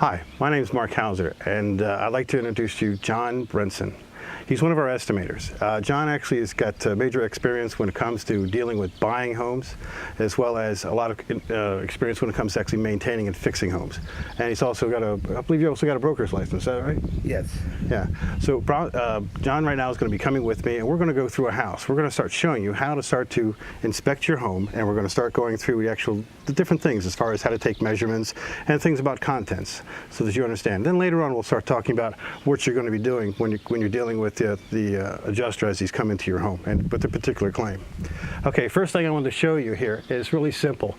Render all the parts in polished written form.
Hi, my name is Mark Hauser, and I'd like to introduce to you John Brinson. He's one of our estimators. John actually has got major experience when it comes to dealing with buying homes, as well as a lot of experience when it comes to actually maintaining and fixing homes. And he's also got I believe you also got a broker's license, is that right? Yes. Yeah. So John right now is going to be coming with me, and we're going to go through a house. We're going to start showing you how to start to inspect your home, and we're going to start going through the different things as far as how to take measurements and things about contents, so that you understand. Then later on, we'll start talking about what you're going to be doing when you're dealing with the adjuster as he's coming to your home and with a particular claim. Okay, first thing I want to show you here is really simple.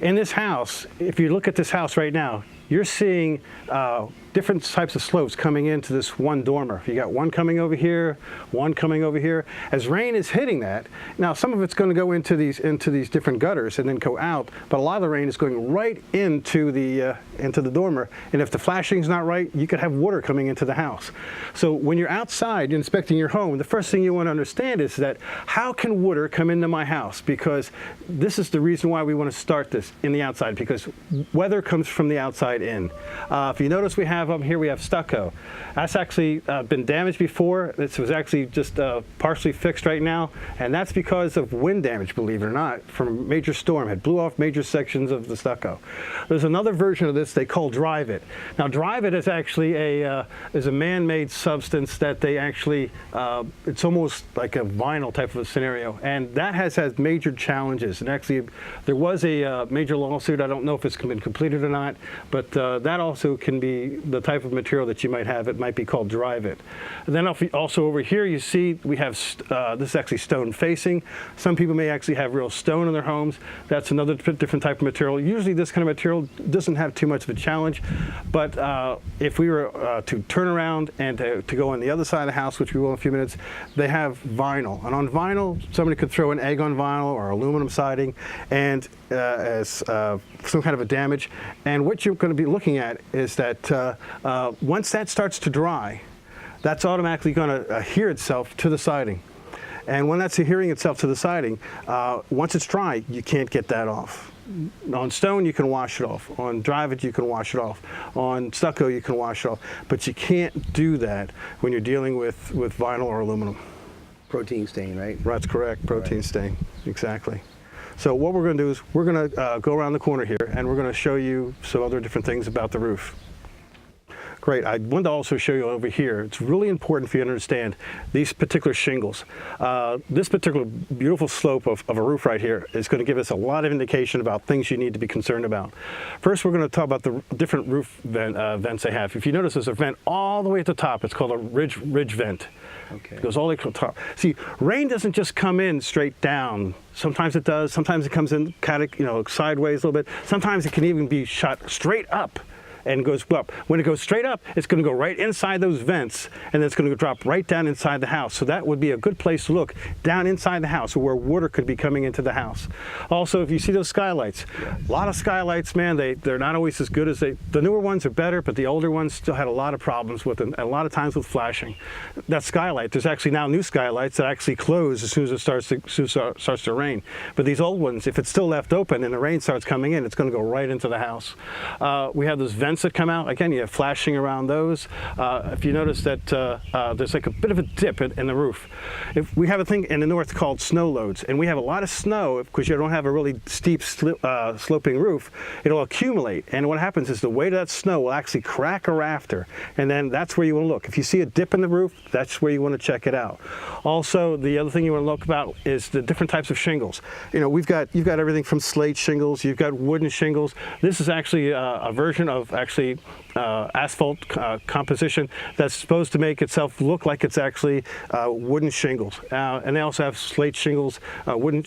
In this house, if you look at this house right now, you're seeing different types of slopes coming into this one dormer. You got one coming over here, one coming over here. As rain is hitting that, now some of it's going to go into these different gutters and then go out, but a lot of the rain is going right into the dormer. And if the flashing's not right, you could have water coming into the house. So when you're outside inspecting your home, the first thing you want to understand is that how can water come into my house? Because this is the reason why we want to start this in the outside, because weather comes from the outside in. If you notice, we have up here, we have stucco. That's actually been damaged before. This was actually just partially fixed right now, and that's because of wind damage, believe it or not, from a major storm. It blew off major sections of the stucco. There's another version of this they call Drive It. Now, Drive It is actually a man-made substance that they actually, it's almost like a vinyl type of a scenario, and that has had major challenges. And actually, there was a major lawsuit. I don't know if it's been completed or not, but that also can be the type of material that you might have. It might be called Drive It. And then also over here, you see we have this is actually stone facing. Some people may actually have real stone in their homes. That's another different type of material. Usually this kind of material doesn't have too much of a challenge, but if we were to turn around and to go on the other side of the house, which we will in a few minutes, they have vinyl. And on vinyl, somebody could throw an egg on vinyl or aluminum siding and as some kind of a damage. And what you're going to be looking at is that once that starts to dry, that's automatically going to adhere itself to the siding. And when that's adhering itself to the siding, once it's dry, you can't get that off. On stone, you can wash it off. On Drive It, you can wash it off. On stucco, you can wash it off. But you can't do that when you're dealing with vinyl or aluminum. Protein stain, right? That's correct, protein stain, exactly. So what we're going to do is we're going to go around the corner here, and we're going to show you some other different things about the roof. Great. I wanted to also show you over here. It's really important for you to understand these particular shingles. This particular beautiful slope of a roof right here is going to give us a lot of indication about things you need to be concerned about. First, we're going to talk about the different roof vents they have. If you notice, there's a vent all the way at the top. It's called a ridge vent. Okay. It goes all the way to the top. See, rain doesn't just come in straight down. Sometimes it does. Sometimes it comes in kind of, sideways a little bit. Sometimes it can even be shot straight up and goes up. When it goes straight up, it's going to go right inside those vents, and then it's going to drop right down inside the house. So that would be a good place to look, down inside the house where water could be coming into the house. Also, if you see those skylights, a lot of skylights, man, they're not always as good as the newer ones are better, but the older ones still had a lot of problems with them, and a lot of times with flashing. That skylight, there's actually now new skylights that actually close as soon as it starts to rain. But these old ones, if it's still left open and the rain starts coming in, it's going to go right into the house. We have those vents that come out. Again, you have flashing around those. If you notice that there's like a bit of a dip in the roof. If we have a thing in the north called snow loads, and we have a lot of snow because you don't have a really steep sloping roof, it'll accumulate. And what happens is the weight of that snow will actually crack a rafter, and then that's where you want to look. If you see a dip in the roof, that's where you want to check it out. Also, the other thing you want to look about is the different types of shingles. You've got everything from slate shingles, you've got wooden shingles. This is actually a version of asphalt composition that's supposed to make itself look like it's actually wooden shingles. And they also have slate shingles, wooden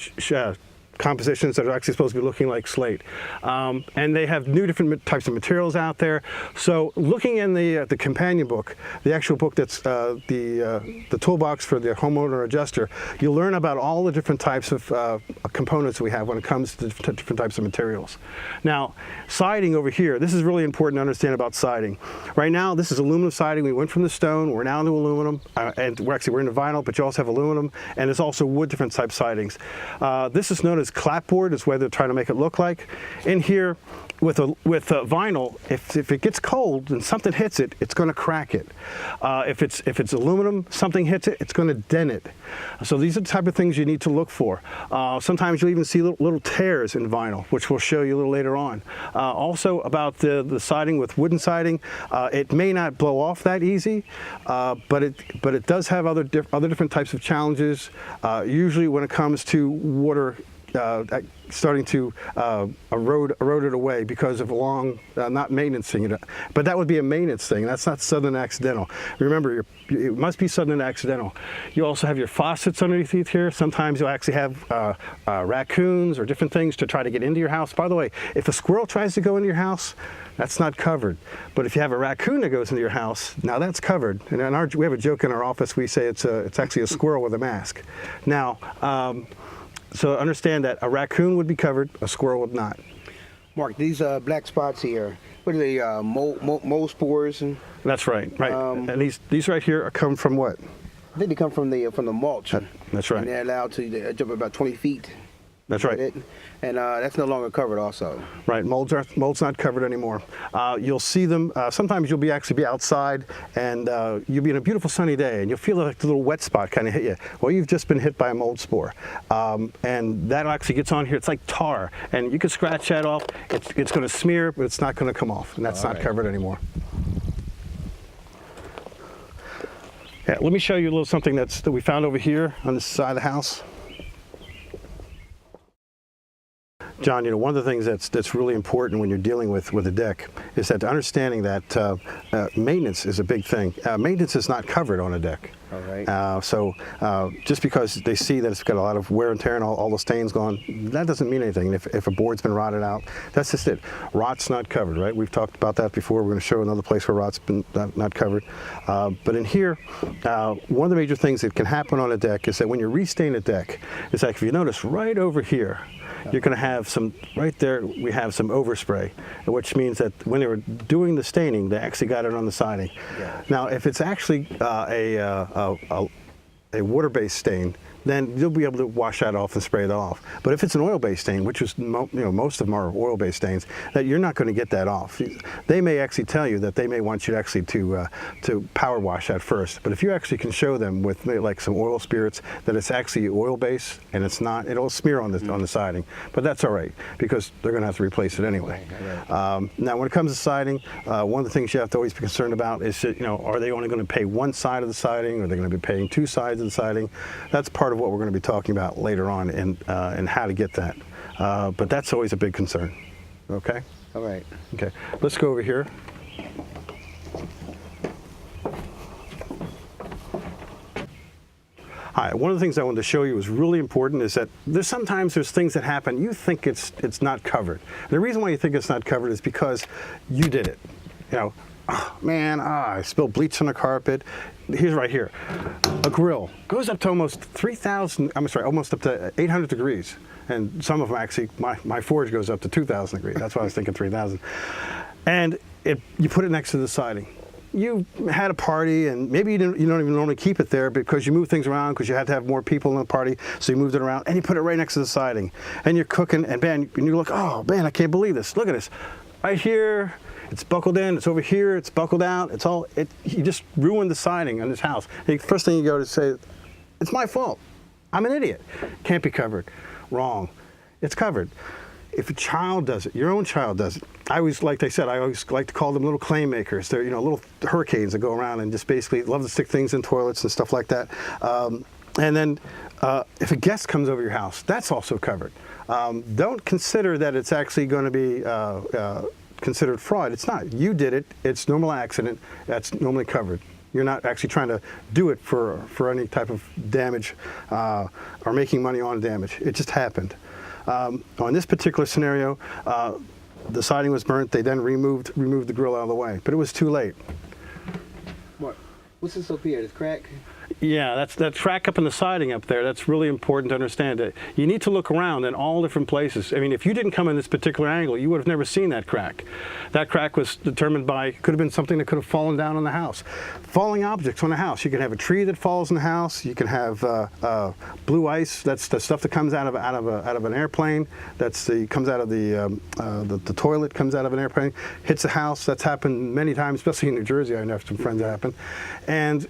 compositions that are actually supposed to be looking like slate. And they have new different types of materials out there. So looking in the companion book, the actual book that's the toolbox for the homeowner adjuster, you'll learn about all the different types of components we have when it comes to different types of materials. Now, siding over here, this is really important to understand about siding. Right now, this is aluminum siding. We went from the stone, we're now into aluminum, and we're into vinyl, but you also have aluminum, and there's also wood different type sidings. This is known as clapboard, is what they're trying to make it look like. In here, vinyl, if it gets cold and something hits it, it's going to crack it. If it's aluminum, something hits it, it's going to dent it. So these are the type of things you need to look for. Sometimes you'll even see little tears in vinyl, which we'll show you a little later on. Also about the siding with wooden siding, it may not blow off that easy, but it does have other different types of challenges. Usually when it comes to water starting to erode it away because of long not maintenancing it. But that would be a maintenance thing. That's not sudden accidental. Remember, it must be sudden accidental. You also have your faucets underneath here. Sometimes you'll actually have raccoons or different things to try to get into your house. By the way, if a squirrel tries to go into your house, that's not covered. But if you have a raccoon that goes into your house, now that's covered. And we have a joke in our office. We say it's actually a squirrel with a mask. Now, so understand that a raccoon would be covered, a squirrel would not. Mark, these black spots here, what are they, mold spores? That's right, right. And these right here come from what? I think they come from the mulch. That's right. And they're allowed to jump about 20 feet. That's right. And that's no longer covered also. Right, mold's not covered anymore. You'll see them, sometimes you'll actually be outside and you'll be in a beautiful sunny day and you'll feel like the little wet spot kind of hit you. Well, you've just been hit by a mold spore. And that actually gets on here, it's like tar. And you can scratch that off, it's going to smear, but it's not going to come off. And that's not covered anymore. Yeah, let me show you a little something that we found over here on this side of the house. John, one of the things that's really important when you're dealing with a deck is that understanding that maintenance is a big thing. Maintenance is not covered on a deck. All right. So just because they see that it's got a lot of wear and tear and all the stains gone, that doesn't mean anything. If a board's been rotted out, that's just it. Rot's not covered, right? We've talked about that before. We're going to show another place where rot's been not covered. But in here, one of the major things that can happen on a deck is that when you restain a deck, it's like if you notice right over here, you're going to have some, right there, we have some overspray, which means that when they were doing the staining, they actually got it on the siding. Yeah. Now, if it's actually a water-based stain, then you'll be able to wash that off and spray it off. But if it's an oil-based stain, which is most of them are oil-based stains, that you're not going to get that off. They may actually tell you that they may want you to actually to power wash that first. But if you actually can show them with like some oil spirits that it's actually oil-based and it's not, it'll smear on the siding. But that's all right because they're going to have to replace it anyway. Now, when it comes to siding, one of the things you have to always be concerned about is are they only going to pay one side of the siding? Or are they going to be paying two sides of the siding? That's part of what we're going to be talking about later on and how to get that. But that's always a big concern. Okay? All right. Okay. Let's go over here. Hi. One of the things I wanted to show you was really important is that sometimes there's things that happen, you think it's not covered. The reason why you think it's not covered is because you did it. Oh, man, I spilled bleach on the carpet. Here's right here. A grill goes up to almost 3,000, almost up to 800 degrees. And some of them actually, my forge goes up to 2,000 degrees. That's why I was thinking 3,000. And you put it next to the siding. You had a party and maybe you don't even normally keep it there because you move things around because you had to have more people in the party. So you moved it around and you put it right next to the siding. And you're cooking and man, you look, oh man, I can't believe this. Look at this. Right here. It's buckled in, it's over here, it's buckled out, you just ruined the siding on this house. And the first thing you go to say, it's my fault. I'm an idiot. Can't be covered. Wrong. It's covered. If a child does it, your own child does it. I always like to call them little clay makers. They're, little hurricanes that go around and just basically love to stick things in toilets and stuff like that. And then if a guest comes over your house, that's also covered. Don't consider that it's actually going to be considered fraud. It's not. You did it. It's normal accident. That's normally covered. You're not actually trying to do it for any type of damage or making money on damage. It just happened. On this particular scenario, the siding was burnt. They then removed the grill out of the way, but it was too late. What's this up here? This crack? Yeah, that's that crack up in the siding up there. That's really important to understand. It. You need to look around in all different places. I mean, if you didn't come in this particular angle, you would have never seen that crack. That crack was determined by, could have been something that could have fallen down on the house. Falling objects on the house. You can have a tree that falls in the house. You can have blue ice. That's the stuff that comes out of an airplane. Comes out of the toilet. Comes out of an airplane. Hits a house. That's happened many times, especially in New Jersey. I have some friends that happen. And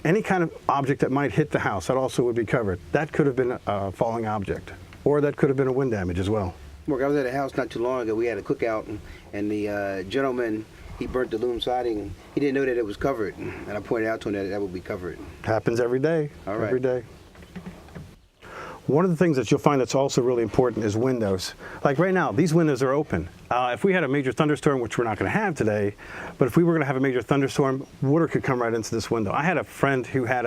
any kind of object that might hit the house, that also would be covered. That could have been a falling object, or that could have been a wind damage as well. Mark, I was at a house not too long ago. We had a cookout, and the gentleman, he burnt the loom siding. He didn't know that it was covered, and I pointed out to him that that would be covered. Happens every day. All right. Every day. One of the things that you'll find that's also really important is windows. Like right now, these windows are open. If we had a major thunderstorm, which we're not going to have today, but if we were going to have a major thunderstorm, water could come right into this window. I had a friend who had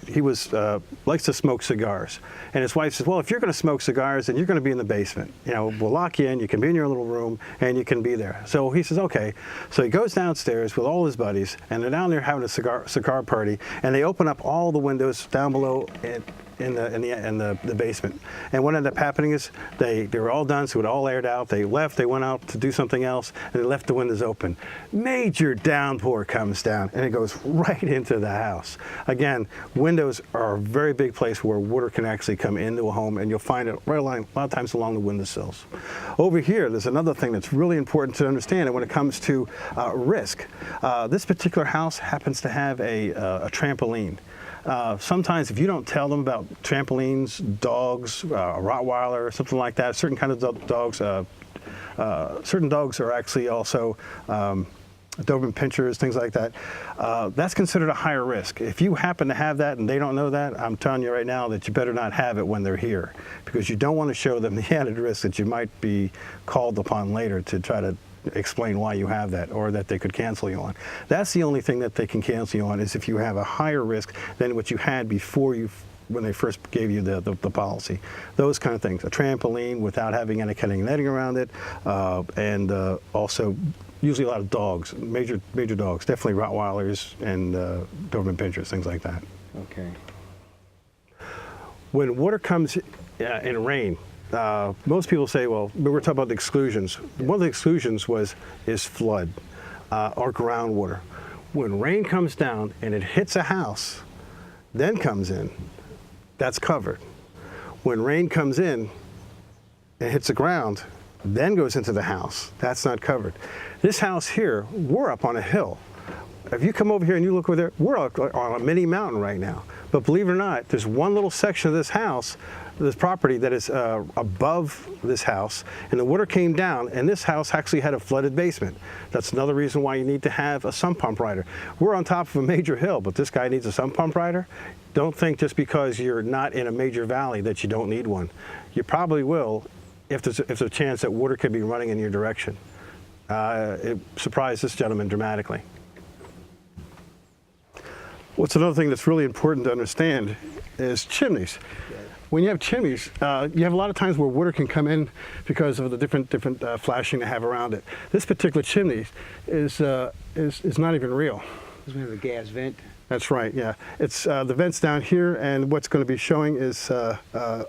he likes to smoke cigars, and his wife says, well, if you're going to smoke cigars, then you're going to be in the basement. You know, we'll lock you in, you can be in your little room, and you can be there. So he says, okay. So he goes downstairs with all his buddies, and they're down there having a cigar party, and they open up all the windows down below in the basement. And what ended up happening is they were all done, so it all aired out. They left, they went out to do something else, and they left the windows open. Major downpour comes down, and it goes right into the house. Again, windows are a very big place where water can actually come into a home, and you'll find it right along, a lot of times along the windowsills. Over here, there's another thing that's really important to understand, and when it comes to risk. This particular house happens to have a trampoline. Sometimes if you don't tell them about trampolines, dogs, a Rottweiler, something like that, certain kind of dogs, certain dogs are actually also Doberman pinchers, things like that. That's considered a higher risk. If you happen to have that and they don't know that, I'm telling you right now that you better not have it when they're here, because you don't want to show them the added risk that you might be called upon later to try to explain why you have that, or that they could cancel you on. That's the only thing that they can cancel you on, is if you have a higher risk than what you had before when they first gave you the policy. Those kind of things. A trampoline without having any kind of netting around it, and also usually a lot of dogs, major dogs, definitely Rottweilers and Doberman pinchers, things like that. Okay. When water comes in rain, most people say, well, we're talking about the exclusions. One of the exclusions is flood or groundwater. When rain comes down and it hits a house, then comes in, that's covered. When rain comes in and hits the ground, then goes into the house, that's not covered. This house here, we're up on a hill. If you come over here and you look over there, we're on a mini mountain right now. But believe it or not, there's one little section of this house, this property, that is above this house, and the water came down, and this house actually had a flooded basement. That's another reason why you need to have a sump pump rider. We're on top of a major hill, but this guy needs a sump pump rider. Don't think just because you're not in a major valley that you don't need one. You probably will if there's a chance that water could be running in your direction. It surprised this gentleman dramatically. What's another thing that's really important to understand is chimneys. When you have chimneys, you have a lot of times where water can come in because of the different flashing they have around it. This particular chimney is not even real. This one has a gas vent. That's right, yeah. It's the vent's down here, and what's going to be showing is a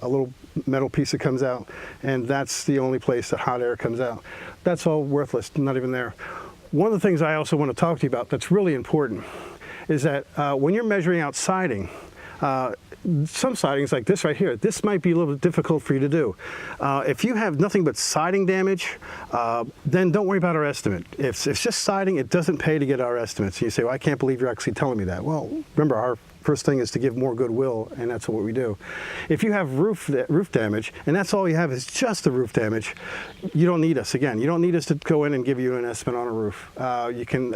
little metal piece that comes out, and that's the only place that hot air comes out. That's all worthless, not even there. One of the things I also want to talk to you about that's really important is that when you're measuring out siding, some sidings like this right here, this might be a little bit difficult for you to do. If you have nothing but siding damage, then don't worry about our estimate. If it's just siding, it doesn't pay to get our estimates. And you say, well, I can't believe you're actually telling me that. Well, remember, our first thing is to give more goodwill, and that's what we do. If you have roof damage, and that's all you have is just the roof damage, you don't need us. Again, you don't need us to go in and give you an estimate on a roof. You can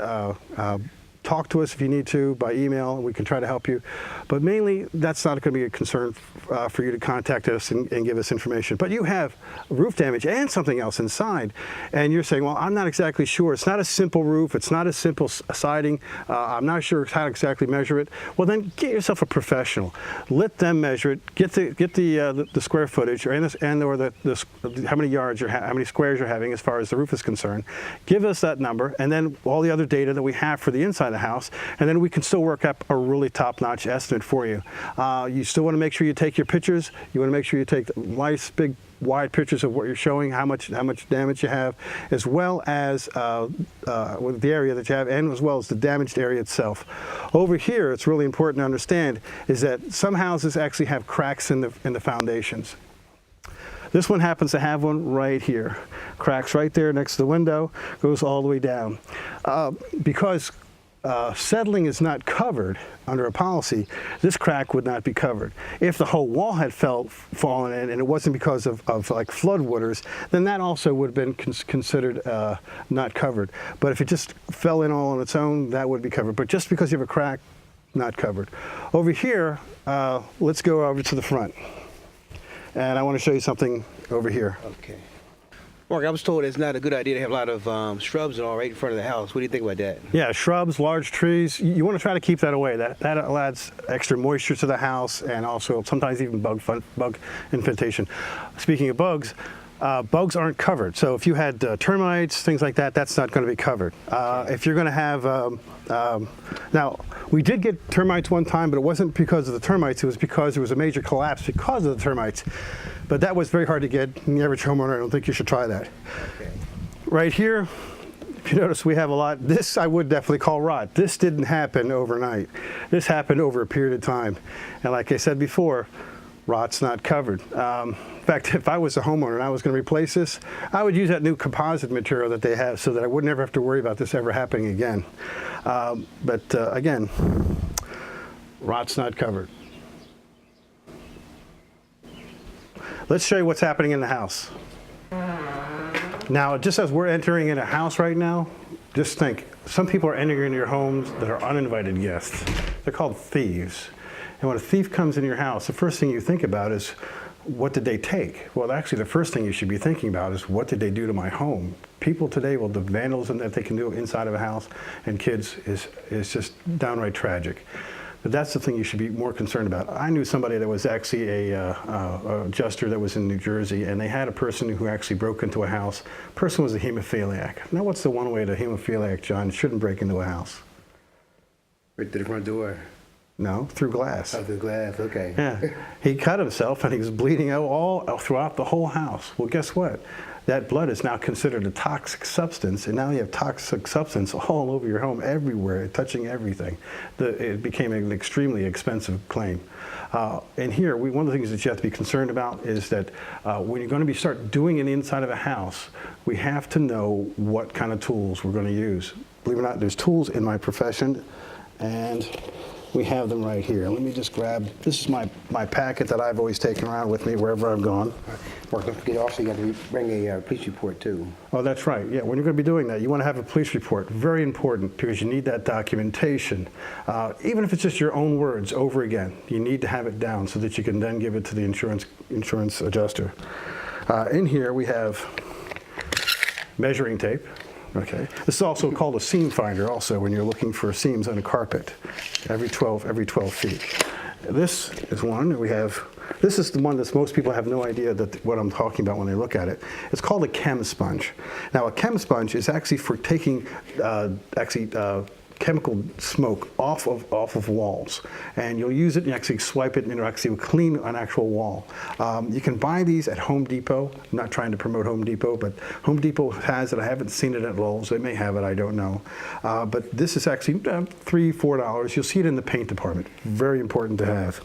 talk to us if you need to by email, and we can try to help you. But mainly, that's not going to be a concern for you to contact us and give us information. But you have roof damage and something else inside, and you're saying, well, I'm not exactly sure. It's not a simple roof. It's not a simple siding. I'm not sure how to exactly measure it. Well, then get yourself a professional. Let them measure it. Get the square footage, or how many yards how many squares you're having as far as the roof is concerned. Give us that number, and then all the other data that we have for the inside the house, and then we can still work up a really top-notch estimate for you. You still want to make sure you take your pictures. You want to make sure you take nice, big, wide pictures of what you're showing, how much damage you have, as well as with the area that you have, and as well as the damaged area itself. Over here, it's really important to understand is that some houses actually have cracks in the foundations. This one happens to have one right here. Cracks right there next to the window, goes all the way down. Because settling is not covered under a policy, this crack would not be covered. If the whole wall had fallen in and it wasn't because of like flood waters, then that also would have been considered not covered. But if it just fell in all on its own, that would be covered. But just because you have a crack, not covered. Over here, let's go over to the front. And I want to show you something over here. Okay. Mark, I was told it's not a good idea to have a lot of shrubs and all right in front of the house. What do you think about that? Yeah, shrubs, large trees, you want to try to keep that away. That adds extra moisture to the house and also sometimes even bug infestation. Speaking of bugs, bugs aren't covered. So if you had termites, things like that, that's not going to be covered. If you're going to have, now we did get termites one time, but it wasn't because of the termites, it was because there was a major collapse because of the termites. But that was very hard to get. The average homeowner, I don't think you should try that. Okay. Right here, if you notice, we have a lot. This I would definitely call rot. This didn't happen overnight. This happened over a period of time. And like I said before, rot's not covered. In fact, if I was a homeowner and I was going to replace this, I would use that new composite material that they have so that I would never have to worry about this ever happening again. Again, rot's not covered. Let's show you what's happening in the house. Now, just as we're entering in a house right now, just think, some people are entering into your homes that are uninvited guests. They're called thieves. And when a thief comes in your house, the first thing you think about is, what did they take? Well, actually, the first thing you should be thinking about is, what did they do to my home? People today, well, the vandalism that they can do inside of a house and kids is just downright tragic. But that's the thing you should be more concerned about. I knew somebody that was actually a adjuster that was in New Jersey, and they had a person who actually broke into a house. The person was a hemophiliac. Now, what's the one way that a hemophiliac, John, shouldn't break into a house? Right to the front door. No, through glass. Oh, through glass, okay. Yeah, he cut himself and he was bleeding out all throughout the whole house. Well, guess what? That blood is now considered a toxic substance, and now you have toxic substance all over your home, everywhere, touching everything. It became an extremely expensive claim. And here, one of the things that you have to be concerned about is that when you're going to start doing it inside of a house, we have to know what kind of tools we're going to use. Believe it or not, there's tools in my profession, and we have them right here. Let me just grab, this is my packet that I've always taken around with me wherever I've gone. Mark, don't forget also you got to bring a police report too. Oh, that's right. Yeah, when you're going to be doing that, you want to have a police report. Very important, because you need that documentation. Even if it's just your own words over again, you need to have it down so that you can then give it to the insurance adjuster. In here we have measuring tape. Okay. This is also called a seam finder also when you're looking for seams on a carpet every 12 feet. This is one we have. This is the one that most people have no idea that what I'm talking about when they look at it. It's called a chem sponge. Now, a chem sponge is actually for taking chemical smoke off of walls, and you'll use it and actually swipe it, and it'll actually clean an actual wall. You can buy these at Home Depot. I'm not trying to promote Home Depot, but Home Depot has it. I haven't seen it at Lowe's. They may have it, I don't know. But this is actually $3, $4. You'll see it in the paint department. Very important to have,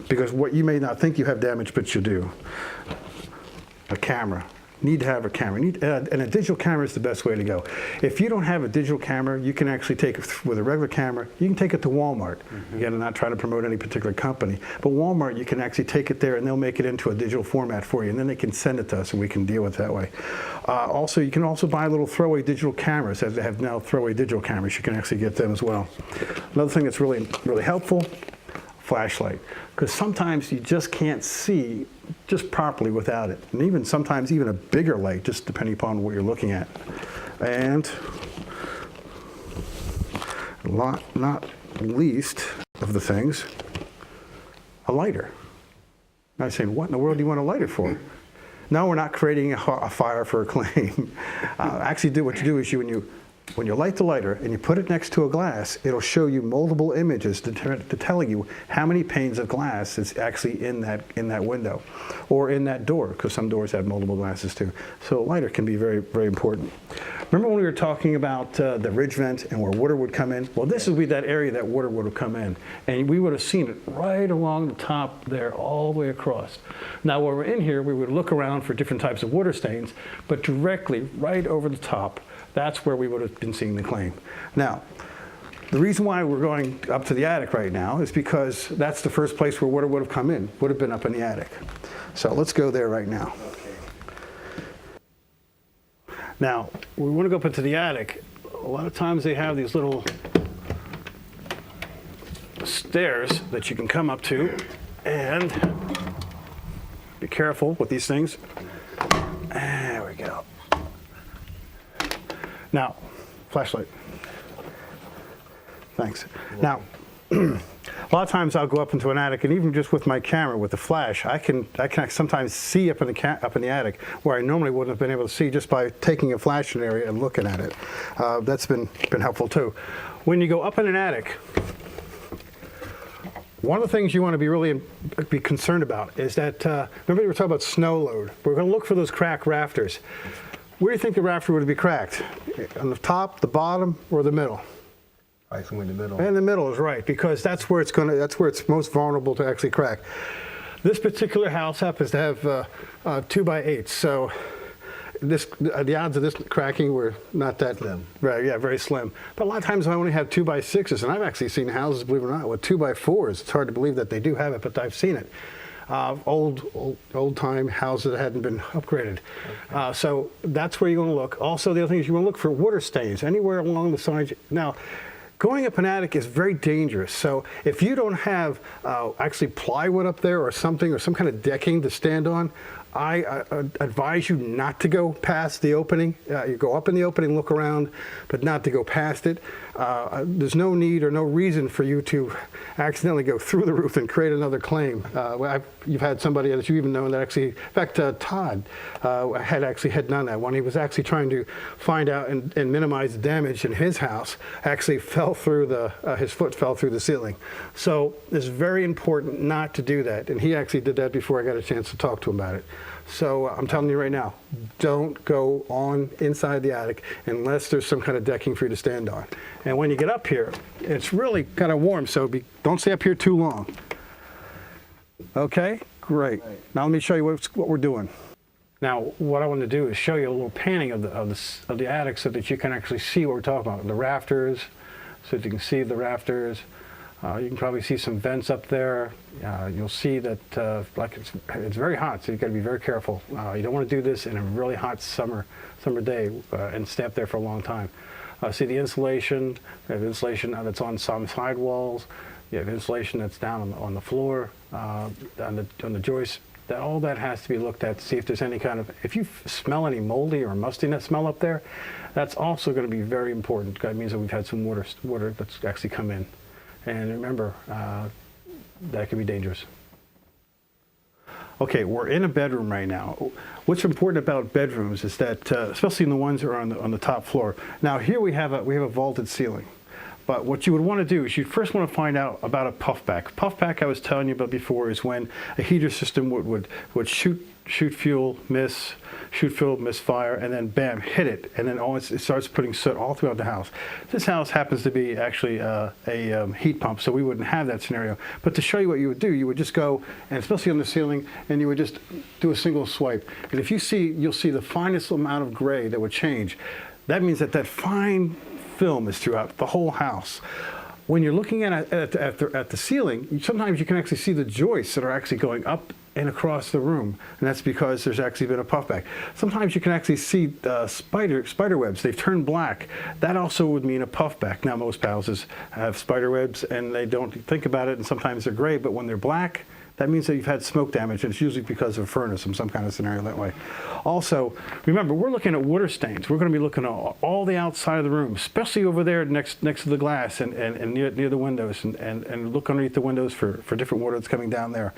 because what you may not think you have damage, but you do. A camera. Need to have a camera. And a digital camera is the best way to go. If you don't have a digital camera, you can actually take it with a regular camera. You can take it to Walmart. Again, I'm not trying to promote any particular company, but Walmart, you can actually take it there and they'll make it into a digital format for you, and then they can send it to us and we can deal with it that way. Also, you can also buy little throwaway digital cameras, as they have now throwaway digital cameras. You can actually get them as well. Another thing that's really, really helpful, flashlight, because sometimes you just can't see just properly without it, and even sometimes even a bigger light, just depending upon what you're looking at. And not least of the things, a lighter. Now you're saying, what in the world do you want a lighter for? No, we're not creating a fire for a claim. Actually, what you do is when you When you light the lighter and you put it next to a glass, it'll show you multiple images to tell you how many panes of glass is actually in that window or in that door, because some doors have multiple glasses too. So a lighter can be very, very important. Remember when we were talking about the ridge vent and where water would come in? Well, this would be that area that water would have come in. And we would have seen it right along the top there all the way across. Now, while we're in here, we would look around for different types of water stains, but directly right over the top, that's where we would have been seeing the claim. Now, the reason why we're going up to the attic right now is because that's the first place where water would have come in, would have been up in the attic. So let's go there right now. Now, we want to go up into the attic. A lot of times they have these little stairs that you can come up to, and be careful with these things. There we go. Now, flashlight. Thanks. Now, a lot of times I'll go up into an attic, and even just with my camera, with the flash, I can sometimes see up in the attic where I normally wouldn't have been able to see just by taking a flash in an area and looking at it. That's been helpful too. When you go up in an attic, one of the things you want to be concerned about is that, remember we were talking about snow load. We're going to look for those cracked rafters. Where do you think the rafter would be cracked? On the top, the bottom, or the middle? I think in the middle. And the middle is right, because that's where it's most vulnerable to actually crack. This particular house happens to have 2x8s, so the odds of this cracking were not that slim. Right, yeah, very slim. But a lot of times I only have 2x6s, and I've actually seen houses, believe it or not, with 2x4s. It's hard to believe that they do have it, but I've seen it. Old time houses that hadn't been upgraded. Okay. So that's where you're going to look. Also, the other thing is you want to look for water stains anywhere along the sides. Now, going up an attic is very dangerous. So if you don't have actually plywood up there or something, or some kind of decking to stand on, I advise you not to go past the opening. You go up in the opening, look around, but not to go past it. There's no need or no reason for you to accidentally go through the roof and create another claim. You've had somebody that you even know that actually, in fact, Todd had done that. When he was actually trying to find out and minimize the damage in his house, actually fell through his foot fell through the ceiling. So it's very important not to do that. And he actually did that before I got a chance to talk to him about it. So I'm telling you right now, don't go on inside the attic unless there's some kind of decking for you to stand on. And when you get up here, it's really kind of warm, so don't stay up here too long. Okay, great. Now let me show you what we're doing. Now, what I want to do is show you a little panning of the attic so that you can actually see what we're talking about. The rafters, so that you can see the rafters. You can probably see some vents up there. You'll see that it's very hot, so you've got to be very careful. You don't want to do this in a really hot summer day and stay up there for a long time. See the insulation. You have insulation that's on some side walls. You have insulation that's down on the floor, on the joists. All that has to be looked at to see if there's any kind of, if you smell any moldy or mustiness smell up there, that's also going to be very important. That means that we've had some water that's actually come in. And remember, that can be dangerous. Okay, we're in a bedroom right now. What's important about bedrooms is that, especially in the ones that are on the top floor. Now here we have a vaulted ceiling. But what you would want to do is you first want to find out about a puffback. Puffback, I was telling you about before, is when a heater system would shoot fuel, miss fire, and then bam, hit it, and then it starts putting soot all throughout the house. This house happens to be actually a heat pump, so we wouldn't have that scenario. But to show you what you would do, you would just go, and especially on the ceiling, and you would just do a single swipe. And if you'll see the finest amount of gray that would change. That means that fine film is throughout the whole house. When you're looking at the ceiling, sometimes you can actually see the joists that are actually going up and across the room, and that's because there's actually been a puffback. Sometimes you can actually see spider webs. They've turned black. That also would mean a puffback. Now most houses have spider webs, and they don't think about it, and sometimes they're gray, but when they're black, that means that you've had smoke damage, and it's usually because of a furnace or some kind of scenario that way. Also, remember, we're looking at water stains. We're going to be looking at all the outside of the room, especially over there next to the glass and near the windows, and look underneath the windows for different water that's coming down there.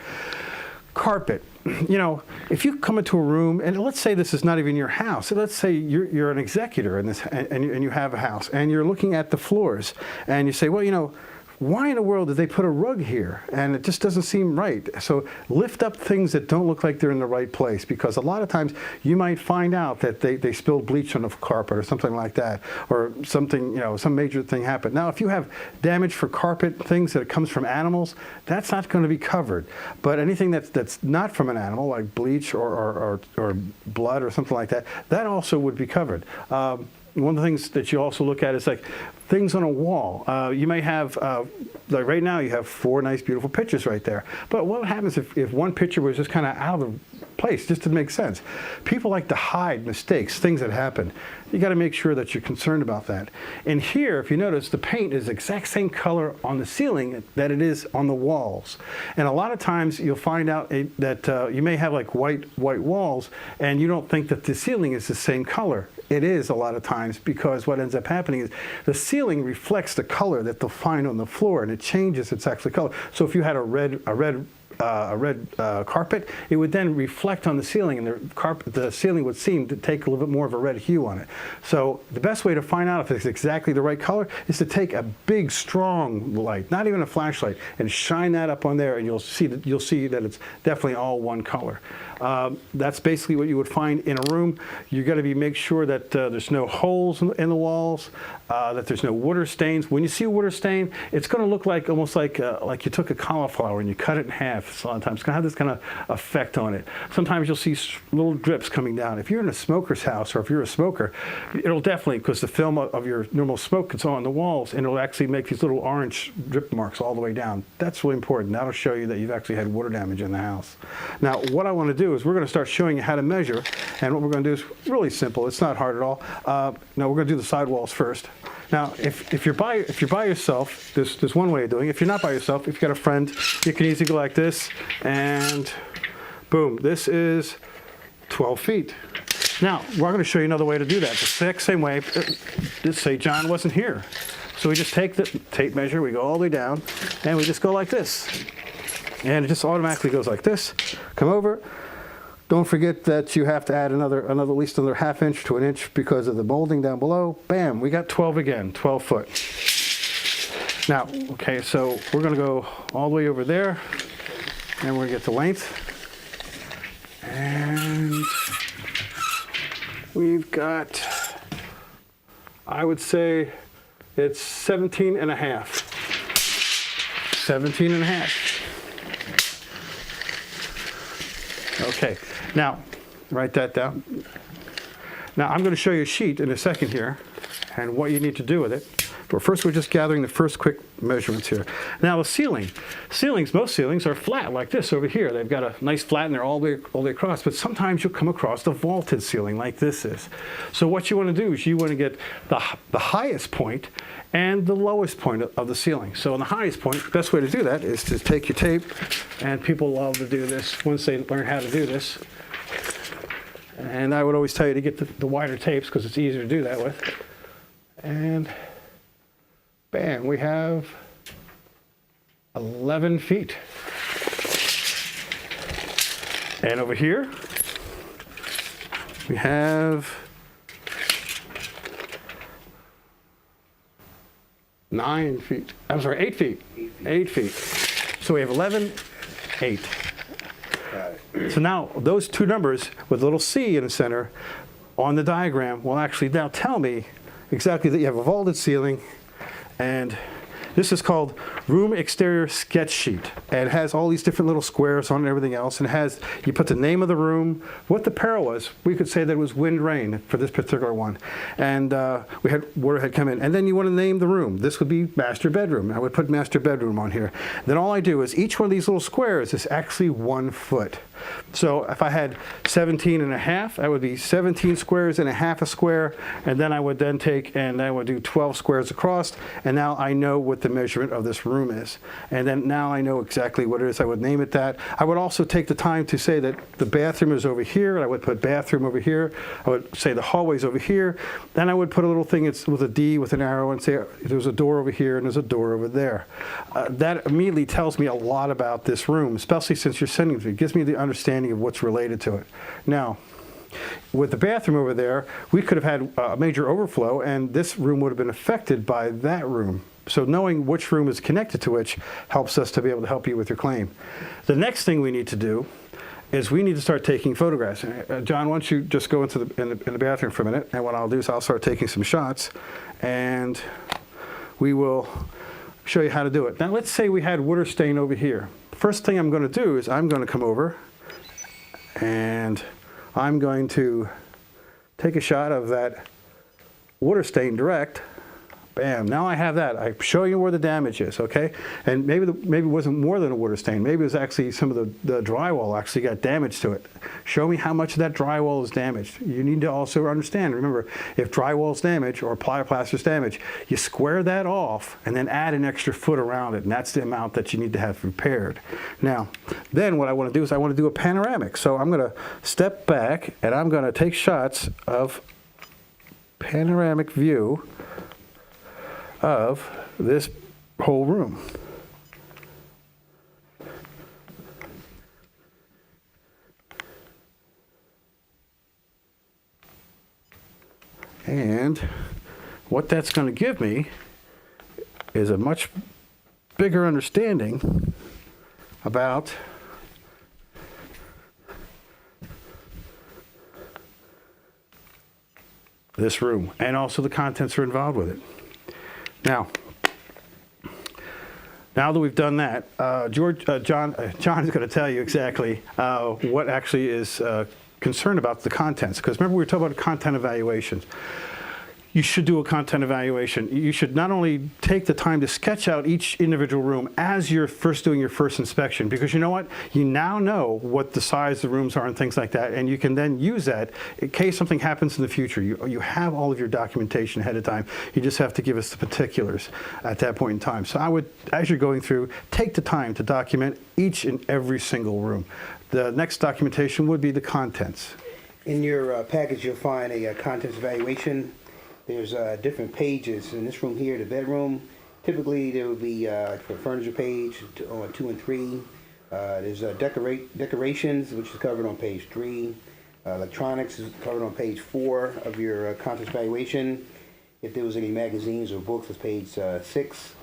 carpet. You know, if you come into a room, and let's say this is not even your house. Let's say you're an executor in this, and you have a house, and you're looking at the floors, and you say, well, you know, why in the world did they put a rug here? And it just doesn't seem right. So lift up things that don't look like they're in the right place, because a lot of times you might find out that they spilled bleach on the carpet or something like that, or something, you know, some major thing happened. Now, if you have damage for carpet, things that comes from animals, that's not going to be covered. But anything that's not from an animal, like bleach or blood or something like that, that also would be covered. One of the things that you also look at is like things on a wall. You may have, like right now, you have 4 nice, beautiful pictures right there. But what happens if one picture was just kind of out of place, just to make sense? People like to hide mistakes, things that happen. You got to make sure that you're concerned about that. And here, if you notice, the paint is the exact same color on the ceiling that it is on the walls. And a lot of times you'll find out that you may have like white walls, and you don't think that the ceiling is the same color. It is a lot of times, because what ends up happening is the ceiling reflects the color that they'll find on the floor, and it changes its actual color. So if you had a red carpet, it would then reflect on the ceiling, and the ceiling would seem to take a little bit more of a red hue on it. So the best way to find out if it's exactly the right color is to take a big, strong light, not even a flashlight, and shine that up on there, and you'll see that it's definitely all one color. That's basically what you would find in a room. You got to make sure that there's no holes in the walls, that there's no water stains. When you see a water stain, it's going to look like almost like you took a cauliflower and you cut it in half. So a lot of times it's going to have this kind of effect on it. Sometimes you'll see little drips coming down. If you're in a smoker's house, or if you're a smoker, it'll definitely, because the film of your normal smoke is on the walls, and it'll actually make these little orange drip marks all the way down. That's really important. That'll show you that you've actually had water damage in the house. Now, what I want to do is we're going to start showing you how to measure, and what we're going to do is really simple. It's not hard at all. Now we're going to do the sidewalls first. Now, if you're by yourself, there's one way of doing it. If you're not by yourself, if you've got a friend, you can easily go like this, and boom, this is 12 feet. Now, we're going to show you another way to do that. The exact same way. Just say John wasn't here. So we just take the tape measure, we go all the way down, and we just go like this. And it just automatically goes like this. Come over. Don't forget that you have to add at least another ½ inch to 1 inch because of the molding down below. Bam, we got 12 again, 12 foot. Now, okay, so we're going to go all the way over there, and we're going to get the length. And we've got, I would say it's 17 and a half. 17 and a half. Okay, now write that down. Now I'm going to show you a sheet in a second here and what you need to do with it. But first we're just gathering the first quick measurements here. Now the ceilings, most ceilings are flat like this over here. They've got a nice flat and they're all the way across, but sometimes you'll come across the vaulted ceiling like this is. So what you want to do is you want to get the highest point and the lowest point of the ceiling. So on the highest point, the best way to do that is to take your tape, and people love to do this once they learn how to do this. And I would always tell you to get the wider tapes because it's easier to do that with. And bam, we have 11 feet. And over here, we have 9 feet. I'm sorry, 8 feet. 8 feet. So we have 11, 8. So now those two numbers with a little C in the center on the diagram will actually now tell me exactly that you have a vaulted ceiling, and this is called room exterior sketch sheet. And it has all these different little squares on it and everything else. And it has, you put the name of the room, what the peril was. We could say that it was wind, rain for this particular one. And we had water had come in. And then you want to name the room. This would be master bedroom. I would put master bedroom on here. Then all I do is each one of these little squares is actually 1 foot. So if I had 17 and a half, that would be 17 squares and a half a square. And then I would then take and I would do 12 squares across. And now I know what the measurement of this room room is. And then now I know exactly what it is. I would name it that. I would also take the time to say that the bathroom is over here. I would put bathroom over here. I would say the hallway's over here. Then I would put a little thing with a D with an arrow and say there's a door over here and there's a door over there. That immediately tells me a lot about this room, especially since you're sending it to me. It gives me the understanding of what's related to it. Now, with the bathroom over there, we could have had a major overflow, and this room would have been affected by that room. So knowing which room is connected to which helps us to be able to help you with your claim. The next thing we need to do is we need to start taking photographs. John, why don't you just go into in the bathroom for a minute, and what I'll do is I'll start taking some shots, and we will show you how to do it. Now, let's say we had water stain over here. First thing I'm going to do is I'm going to come over, and I'm going to take a shot of that water stain direct. Bam, now I have that. I'm showing you where the damage is, okay? And maybe it wasn't more than a water stain. Maybe it was actually some of the drywall actually got damage to it. Show me how much of that drywall is damaged. You need to also understand, remember, if drywall is damaged or plyoplaster is damaged, you square that off and then add an extra foot around it, and that's the amount that you need to have repaired. Now, then what I want to do is I want to do a panoramic. So I'm going to step back and I'm going to take shots of panoramic view of this whole room. And what that's going to give me is a much bigger understanding about this room, and also the contents that are involved with it. Now that we've done that, John is going to tell you exactly what actually is concerned about the contents. Because remember, we were talking about content evaluations. You should do a content evaluation. You should not only take the time to sketch out each individual room as you're first doing your first inspection, because you know what? You now know what the size of the rooms are and things like that, and you can then use that in case something happens in the future. You have all of your documentation ahead of time. You just have to give us the particulars at that point in time. So I would, as you're going through, take the time to document each and every single room. The next documentation would be the contents. In your package, you'll find a contents evaluation. There's different pages. In this room here, the bedroom, typically there would be for furniture page on 2 and 3. There's decorations, which is covered on page 3. Electronics is covered on page 4 of your contents evaluation. If there was any magazines or books, it's page 6. As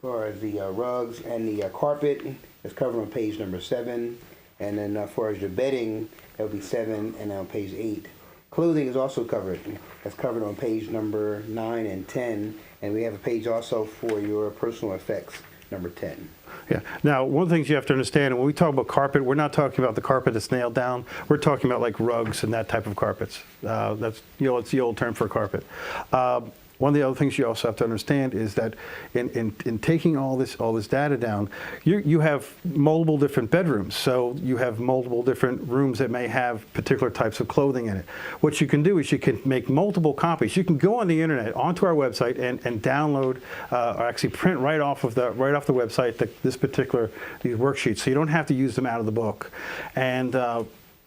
far as the rugs and the carpet, it's covered on page number 7. And then as far as your bedding, that would be 7, and on page 8. Clothing is also covered. That's covered on page number 9 and 10. And we have a page also for your personal effects, number 10. Yeah. Now, one of the things you have to understand, when we talk about carpet, we're not talking about the carpet that's nailed down. We're talking about like rugs and that type of carpets. That's, it's the old term for carpet. One of the other things you also have to understand is that in taking all this data down, you have multiple different bedrooms. So you have multiple different rooms that may have particular types of clothing in it. What you can do is you can make multiple copies. You can go on the internet, onto our website, and download or actually print right off the website these worksheets. So you don't have to use them out of the book. And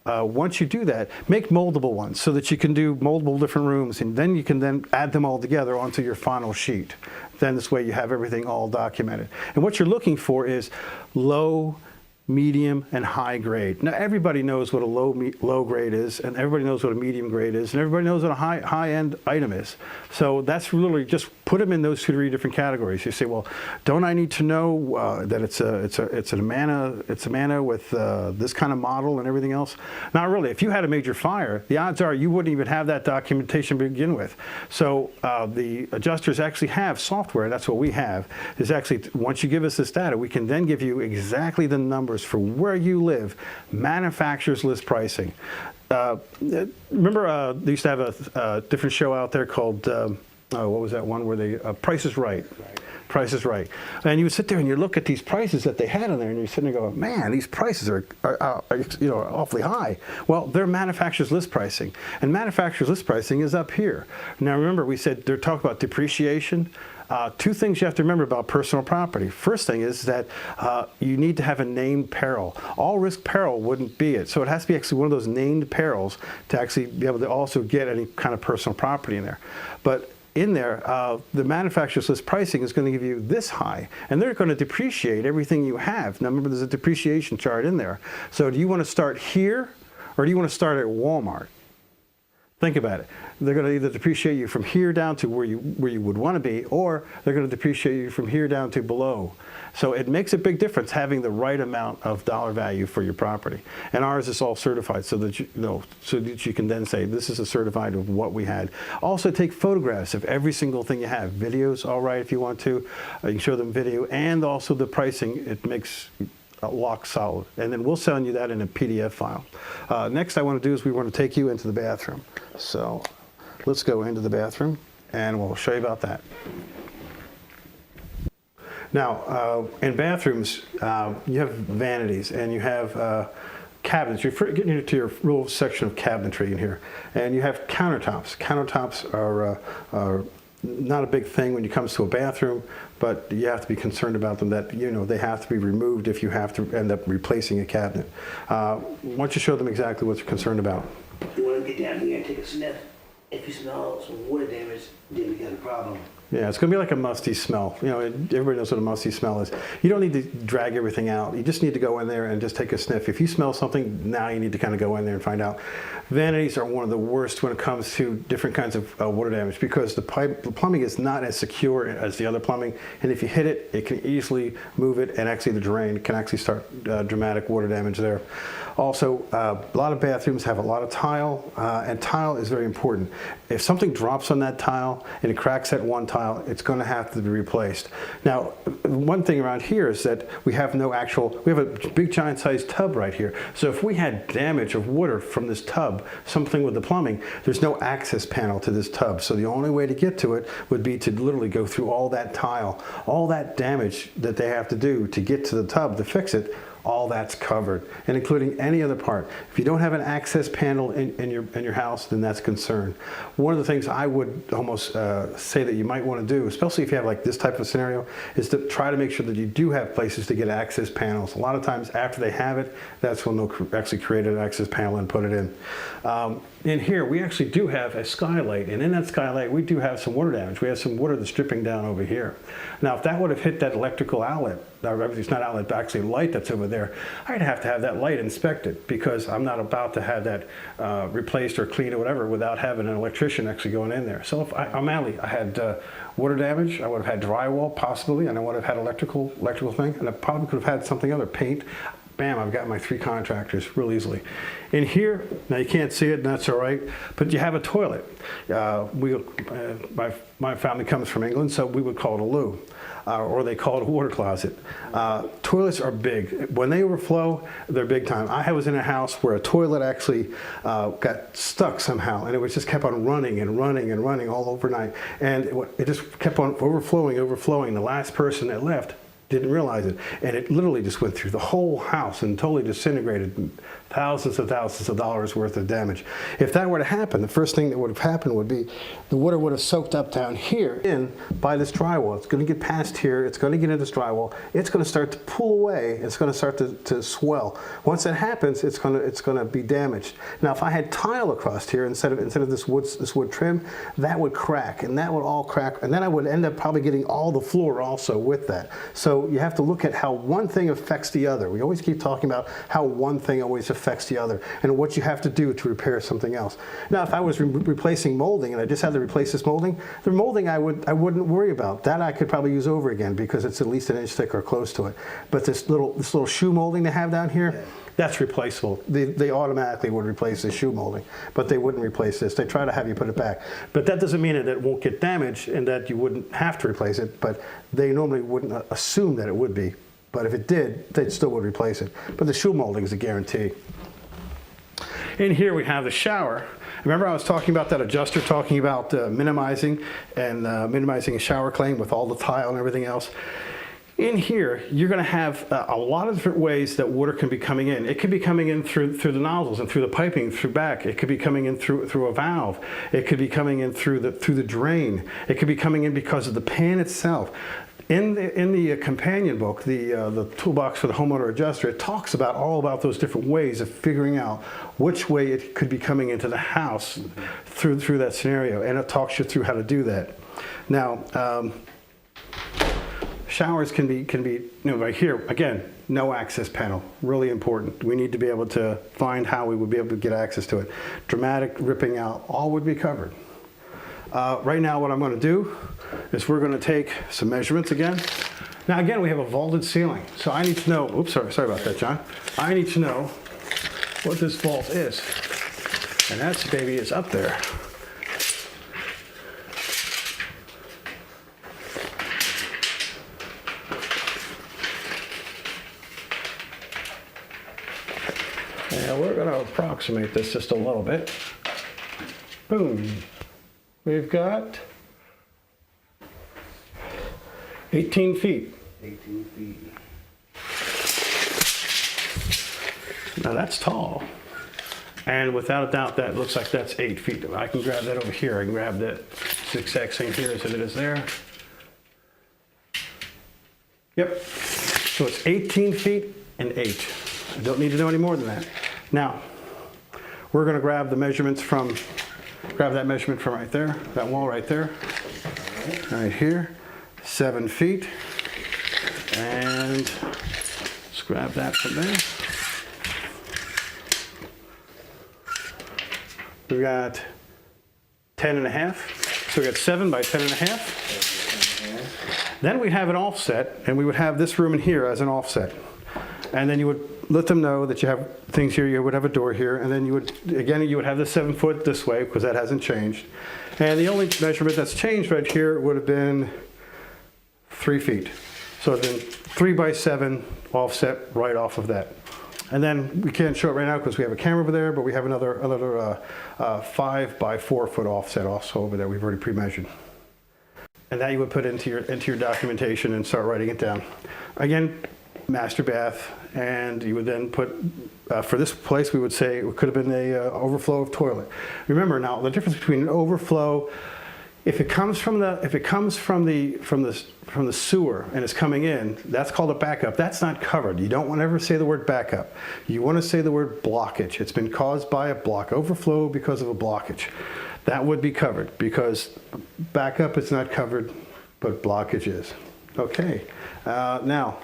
once you do that, make multiple ones so that you can do multiple different rooms, and then you can add them all together onto your final sheet. Then this way you have everything all documented. And what you're looking for is low, medium, and high grade. Now everybody knows what a low grade is, and everybody knows what a medium grade is, and everybody knows what a high-end item is. So that's literally just put them in those 2 to 3 different categories. You say, well, don't I need to know that it's a Amana with this kind of model and everything else? Not really. If you had a major fire, the odds are you wouldn't even have that documentation to begin with. So the adjusters actually have software. That's what we have. Is actually, once you give us this data, we can then give you exactly the numbers for where you live, manufacturer's list pricing. Remember, they used to have a different show out there called, what was that one where they, Price is Right. Price is Right. And you would sit there and you look at these prices that they had in there, and you're sitting there going, man, these prices are awfully high. Well, they're manufacturer's list pricing, and manufacturer's list pricing is up here. Now, remember, we said they're talking about depreciation. Two things you have to remember about personal property. First thing is that you need to have a named peril. All risk peril wouldn't be it. So it has to be actually one of those named perils to actually be able to also get any kind of personal property in there. But in there, the manufacturer's list pricing is going to give you this high, and they're going to depreciate everything you have. Now remember, there's a depreciation chart in there. So do you want to start here, or do you want to start at Walmart? Think about it. They're going to either depreciate you from here down to where you would want to be, or they're going to depreciate you from here down to below. So it makes a big difference having the right amount of dollar value for your property. And ours is all certified, so that you can then say this is a certified of what we had. Also, take photographs of every single thing you have. Videos, all right, if you want to. You can show them video, and also the pricing. It makes lock solid, and then we'll send you that in a PDF file. Next I want to do is we want to take you into the bathroom. So let's go into the bathroom and we'll show you about that. Now, in bathrooms, you have vanities and you have cabinets. You're getting into your real section of cabinetry in here, and you have countertops. Countertops are not a big thing when it comes to a bathroom, but you have to be concerned about them, that they have to be removed if you have to end up replacing a cabinet. Why don't you show them exactly what you're concerned about? You want to get down here and take a sniff. If you smell some water damage, then we got a problem. Yeah, it's going to be like a musty smell. Everybody knows what a musty smell is. You don't need to drag everything out. You just need to go in there and just take a sniff. If you smell something, now you need to kind of go in there and find out. Vanities are one of the worst when it comes to different kinds of water damage, because the plumbing is not as secure as the other plumbing. And if you hit it, it can easily move it, and actually the drain can actually start dramatic water damage there. Also, a lot of bathrooms have a lot of tile, and tile is very important. If something drops on that tile and it cracks that one tile, it's going to have to be replaced. Now, one thing around here is that we have a big giant sized tub right here. So if we had damage of water from this tub, something with the plumbing, there's no access panel to this tub. So the only way to get to it would be to literally go through all that tile, all that damage that they have to do to get to the tub to fix it. All that's covered, and including any other part. If you don't have an access panel in your house, then that's a concern. One of the things I would almost say that you might want to do, especially if you have like this type of scenario, is to try to make sure that you do have places to get access panels. A lot of times after they have it, that's when they'll actually create an access panel and put it in. In here, we actually do have a skylight, and in that skylight, we do have some water damage. We have some water that's dripping down over here. Now, if that would have hit that electrical outlet, it's not outlet, but actually light that's over there, I'd have to have that light inspected, because I'm not about to have that replaced or cleaned or whatever without having an electrician actually going in there. So if I had water damage, I would have had drywall possibly, and I would have had electrical thing, and I probably could have had something other, paint. Bam, I've got my 3 contractors real easily. In here, now you can't see it, and that's all right, but you have a toilet. My family comes from England, so we would call it a loo, or they call it a water closet. Toilets are big. When they overflow, they're big time. I was in a house where a toilet actually got stuck somehow, and it was just kept on running and running and running all overnight, and it just kept on overflowing. The last person that left didn't realize it, and it literally just went through the whole house and totally disintegrated. Thousands of dollars worth of damage. If that were to happen, the first thing that would have happened would be the water would have soaked up down here in by this drywall. It's going to get past here, it's going to get into this drywall, it's going to start to pull away, it's going to start to swell. Once that happens, it's going to be damaged. Now, if I had tile across here instead of this wood trim, that would crack, and that would all crack, and then I would end up probably getting all the floor also with that. So you have to look at how one thing affects the other. We always keep talking about how one thing always affects the other, and what you have to do to repair something else. Now, if I was replacing molding and I just had to replace this molding, the molding I wouldn't worry about. That I could probably use over again, because it's at least an inch thick or close to it. But this little shoe molding they have down here, that's replaceable. They automatically would replace the shoe molding, but they wouldn't replace this. They try to have you put it back. But that doesn't mean that it won't get damaged and that you wouldn't have to replace it, but they normally wouldn't assume that it would be. But if it did, they still would replace it. But the shoe molding is a guarantee. In here we have the shower. Remember I was talking about that adjuster, talking about minimizing a shower claim with all the tile and everything else. In here, you're going to have a lot of different ways that water can be coming in. It could be coming in through the nozzles and through the piping, through back. It could be coming in through a valve. It could be coming in through the drain. It could be coming in because of the pan itself. In the companion book, the toolbox for the homeowner adjuster, it talks about all about those different ways of figuring out which way it could be coming into the house through that scenario, and it talks you through how to do that. Now, showers can be right here again. No access panel, really important. We need to be able to find how we would be able to get access to it. Dramatic ripping out, all would be covered. Right now, what I'm going to do is we're going to take some measurements again. Now, again, we have a vaulted ceiling, so I need to know. Oops, sorry about that, John. I need to know what this vault is, and that baby is up there. Now we're going to approximate this just a little bit. Boom. We've got 18 feet. 18 feet. Now that's tall. And without a doubt, that looks like that's 8 feet. I can grab that over here. I can grab that exact same here as it is there. Yep. So it's 18 feet and 8. I don't need to know any more than that. Now, we're going to grab the measurements from, grab that measurement from right there, that wall right there, right here, 7 feet, and let's grab that from there. We've got 10 and a half, so we got 7 by 10 and a half. Then we have an offset, and we would have this room in here as an offset. And then you would let them know that you have things here, you would have a door here, and then you would have the 7 foot this way, because that hasn't changed. And the only measurement that's changed right here would have been 3 feet. So then 3 by 7 offset right off of that. And then we can't show it right now because we have a camera over there, but we have another 5 by 4 foot offset also over there. We've already pre-measured. And that you would put into your documentation and start writing it down. Again, master bath, and you would then put, for this place we would say it could have been a overflow of toilet. Remember now the difference between an overflow, if it comes from the sewer and it's coming in, that's called a backup. That's not covered. You don't want to ever say the word backup. You want to say the word blockage. It's been caused by a block, overflow because of a blockage. That would be covered because backup is not covered, but blockage is. Okay, now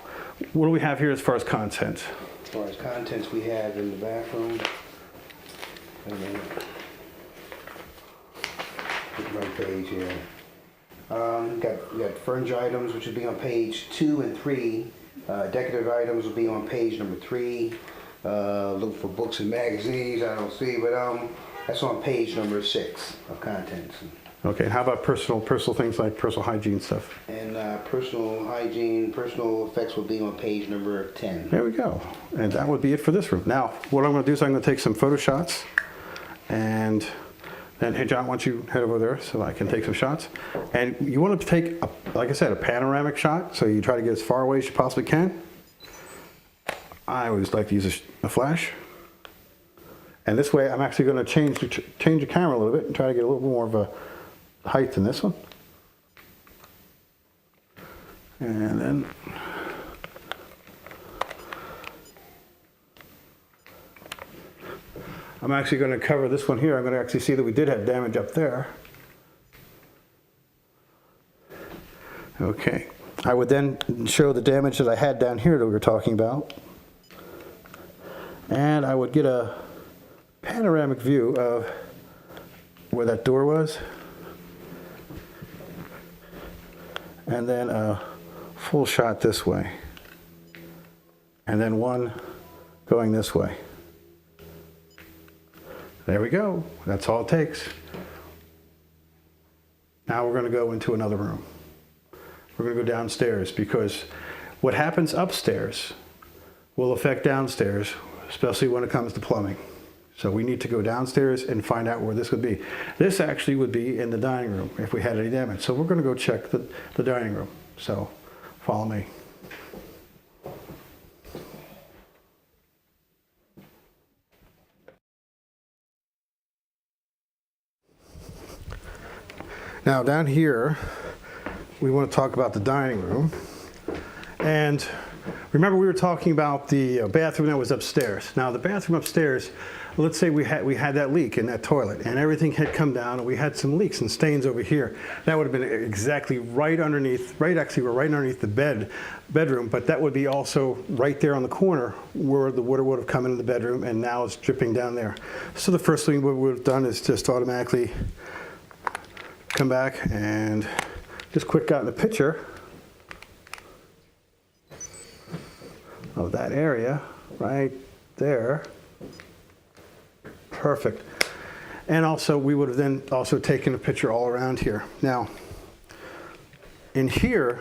what do we have here as far as contents? As far as contents, we have in the bathroom. Right page here. We got furniture items, which would be on page 2 and 3. Decorative items will be on page number 3. Look for books and magazines. I don't see, but that's on page number 6 of contents. Okay, and how about personal things like personal hygiene stuff? And personal hygiene, personal effects will be on page number 10. There we go. And that would be it for this room. Now, what I'm going to do is I'm going to take some photo shots, and then, hey John, why don't you head over there so I can take some shots? And you want to take, like I said, a panoramic shot, so you try to get as far away as you possibly can. I always like to use a flash. And this way, I'm actually going to change the camera a little bit and try to get a little more of a height than this one. And then I'm actually going to cover this one here. I'm going to actually see that we did have damage up there. Okay. I would then show the damage that I had down here that we were talking about. And I would get a panoramic view of where that door was. And then a full shot this way. And then one going this way. There we go. That's all it takes. Now we're going to go into another room. We're going to go downstairs because what happens upstairs will affect downstairs, especially when it comes to plumbing. So we need to go downstairs and find out where this would be. This actually would be in the dining room if we had any damage. So we're going to go check the dining room. So follow me. Now down here, we want to talk about the dining room. And remember we were talking about the bathroom that was upstairs. Now the bathroom upstairs, let's say we had that leak in that toilet and everything had come down and we had some leaks and stains over here. That would have been exactly right underneath, actually we're right underneath the bedroom, but that would be also right there on the corner where the water would have come into the bedroom, and now it's dripping down there. So the first thing we would have done is just automatically come back and just quick got in the picture of that area right there. Perfect. And also we would have then also taken a picture all around here. Now in here,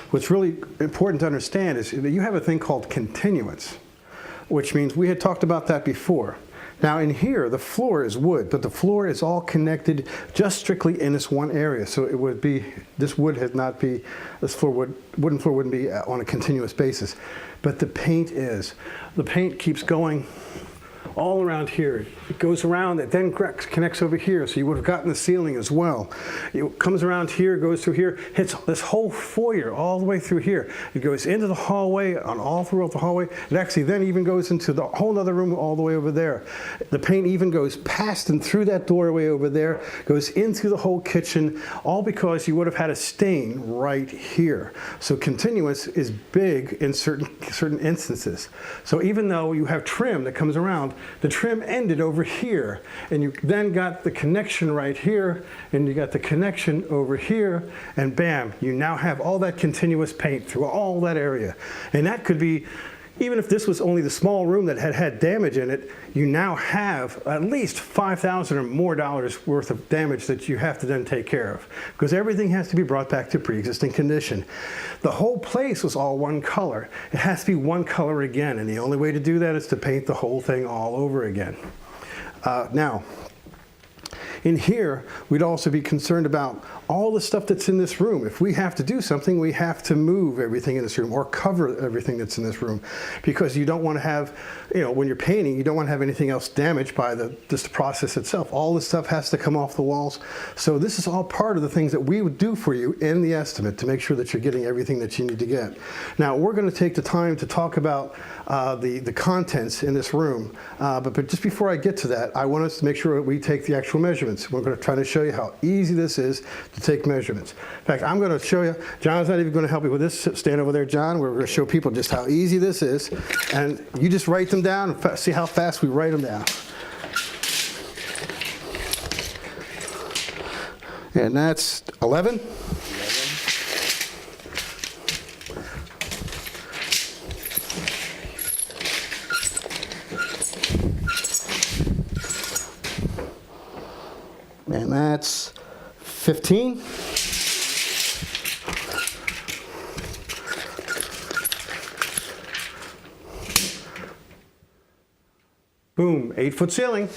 what's really important to understand is that you have a thing called continuance, which means we had talked about that before. Now in here, the floor is wood, but the floor is all connected just strictly in this one area. So it would be, this wooden floor wouldn't be on a continuous basis. But the paint is. The paint keeps going all around here. It goes around, it then connects over here, so you would have gotten the ceiling as well. It comes around here, goes through here, hits this whole foyer all the way through here. It goes into the hallway, on all throughout the hallway. It actually then even goes into the whole other room all the way over there. The paint even goes past and through that doorway over there, goes into the whole kitchen, all because you would have had a stain right here. So continuous is big in certain instances. So even though you have trim that comes around, the trim ended over here, and you then got the connection right here, and you got the connection over here, and bam, you now have all that continuous paint through all that area. And that could be, even if this was only the small room that had damage in it, you now have at least $5,000 or more worth of damage that you have to then take care of, because everything has to be brought back to pre-existing condition. The whole place was all one color. It has to be one color again, and the only way to do that is to paint the whole thing all over again. Now, in here, we'd also be concerned about all the stuff that's in this room. If we have to do something, we have to move everything in this room or cover everything that's in this room, because you don't want to have, when you're painting, you don't want to have anything else damaged by just the process itself. All this stuff has to come off the walls. So this is all part of the things that we would do for you in the estimate to make sure that you're getting everything that you need to get. Now, we're going to take the time to talk about the contents in this room, but just before I get to that, I want us to make sure that we take the actual measurements. We're going to try to show you how easy this is to take measurements. In fact, I'm going to show you. John's not even going to help me with this. Stand over there, John. We're going to show people just how easy this is, and you just write them down and see how fast we write them down. And that's 11. And that's 15. Boom, 8-foot ceiling.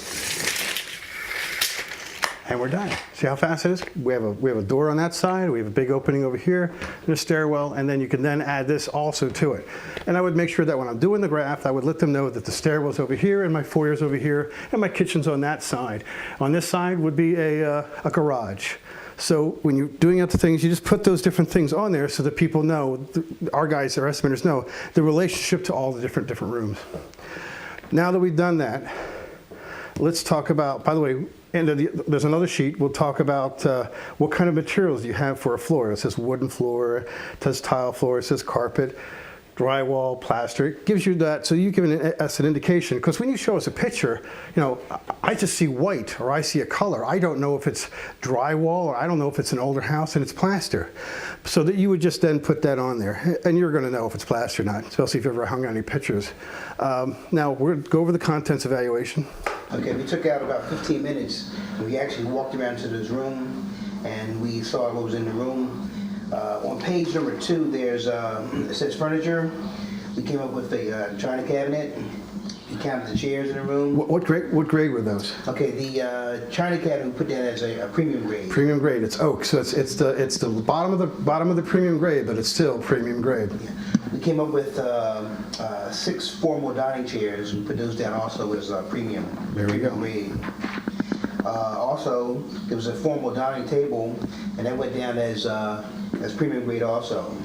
And we're done. See how fast it is? We have a door on that side, we have a big opening over here, and a stairwell, and then you can then add this also to it. And I would make sure that when I'm doing the graph, I would let them know that the stairwell's over here, and my foyer's over here, and my kitchen's on that side. On this side would be a garage. So when you're doing other things, you just put those different things on there so that people know, our guys, our estimators know, the relationship to all the different rooms. Now that we've done that, let's talk about, by the way, and there's another sheet. We'll talk about what kind of materials you have for a floor. It says wooden floor, it says tile floor, it says carpet, drywall, plaster. It gives you that, so you give us an indication. Because when you show us a picture, I just see white or I see a color. I don't know if it's drywall or I don't know if it's an older house and it's plaster. So that you would just then put that on there, and you're going to know if it's plaster or not, especially if you've ever hung on any pictures. Now we're going to go over the contents evaluation. Okay, We took out about 15 minutes, and we actually walked around to this room, and we saw what was in the room. On page number 2, there's it says furniture. We came up with a china cabinet, You counted the chairs in the room. What grade were those? Okay, the China cabinet we put that as a premium grade. Premium grade. It's oak, so it's the bottom of the premium grade, but it's still premium grade. Yeah. We came up with 6 formal dining chairs. We put those down also as premium. There we go. Grade. Also, there was a formal dining table, and that went down as premium grade also.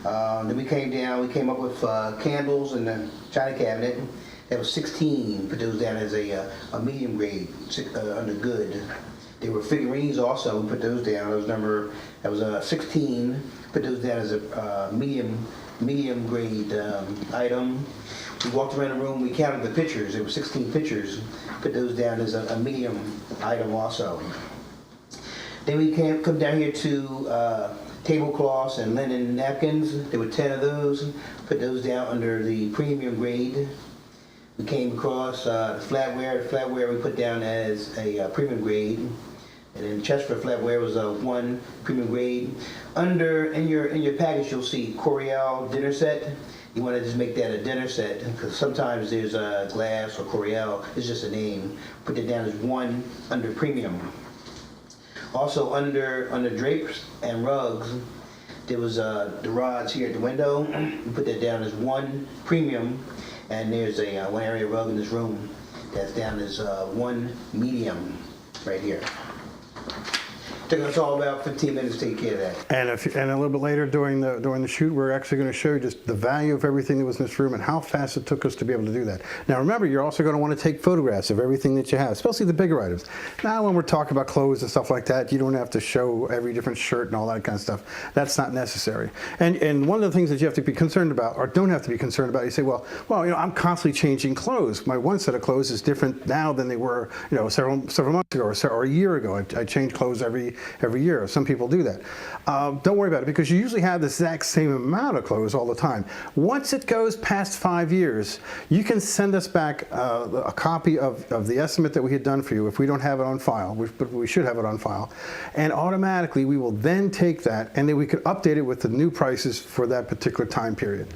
Then we came up with candles in the china cabinet. That was 16, put those down as a medium grade, under good. There were figurines also, we put those down. That was 16, put those down as a medium grade item. We walked around the room, we counted the pictures. There were 16 pictures, put those down as a medium item also. Then we come down here to tablecloths and linen napkins. There were 10 of those. Put those down under the premium grade. We came across the flatware. The flatware we put down as a premium grade. And then Chesterfield flatware was a 1 premium grade. In your package you'll see Coriel dinner set. You want to just make that a dinner set because sometimes there's a glass or Coriel. It's just a name. Put it down as 1 under premium. Also under drapes and rugs, there was the rods here at the window. We put that down as 1 premium, and there's a 1 area rug in this room that's down as 1 medium right here. Took us all about 15 minutes to take care of that. And a little bit later during the shoot, we're actually going to show you just the value of everything that was in this room and how fast it took us to be able to do that. Now remember, you're also going to want to take photographs of everything that you have, especially the bigger items. Now when we're talking about clothes and stuff like that, you don't have to show every different shirt and all that kind of stuff. That's not necessary. And one of the things that you have to be concerned about, or don't have to be concerned about, you say, well, I'm constantly changing clothes. My one set of clothes is different now than they were, several months ago or a year ago. I change clothes every year. Some people do that. Don't worry about it because you usually have the exact same amount of clothes all the time. Once it goes past 5 years, you can send us back a copy of the estimate that we had done for you if we don't have it on file, but we should have it on file. And automatically we will then take that and then we could update it with the new prices for that particular time period.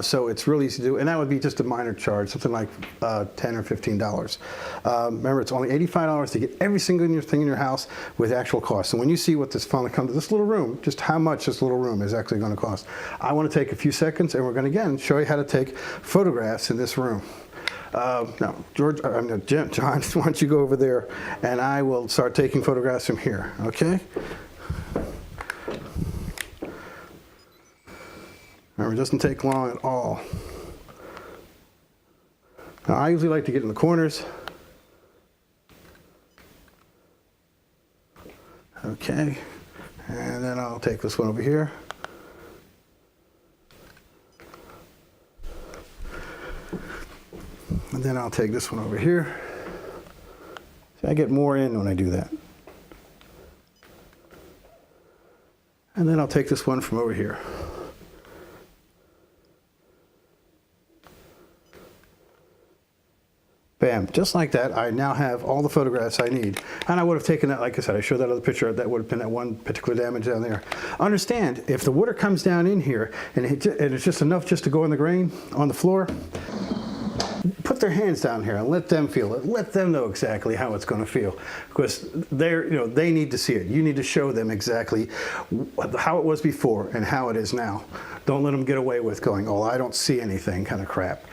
So it's really easy to do, and that would be just a minor charge, something like $10 or $15. Remember, it's only $85 to get every single thing in your house with actual cost. And when you see what this finally comes to, this little room, just how much this little room is actually going to cost. I want to take a few seconds and we're going to again show you how to take photographs in this room. Now, John, why don't you go over there and I will start taking photographs from here, okay? Remember, it doesn't take long at all. Now, I usually like to get in the corners. Okay, and then I'll take this one over here. And then I'll take this one over here. See, I get more in when I do that. And then I'll take this one from over here. Bam, just like that, I now have all the photographs I need. And I would have taken that, like I said, I showed that other picture, that would have been that one particular damage down there. Understand, if the water comes down in here and it's just enough just to go in the grain on the floor, put their hands down here and let them feel it. Let them know exactly how it's going to feel, because they need to see it. You need to show them exactly how it was before and how it is now. Don't let them get away with going, oh, I don't see anything kind of crap,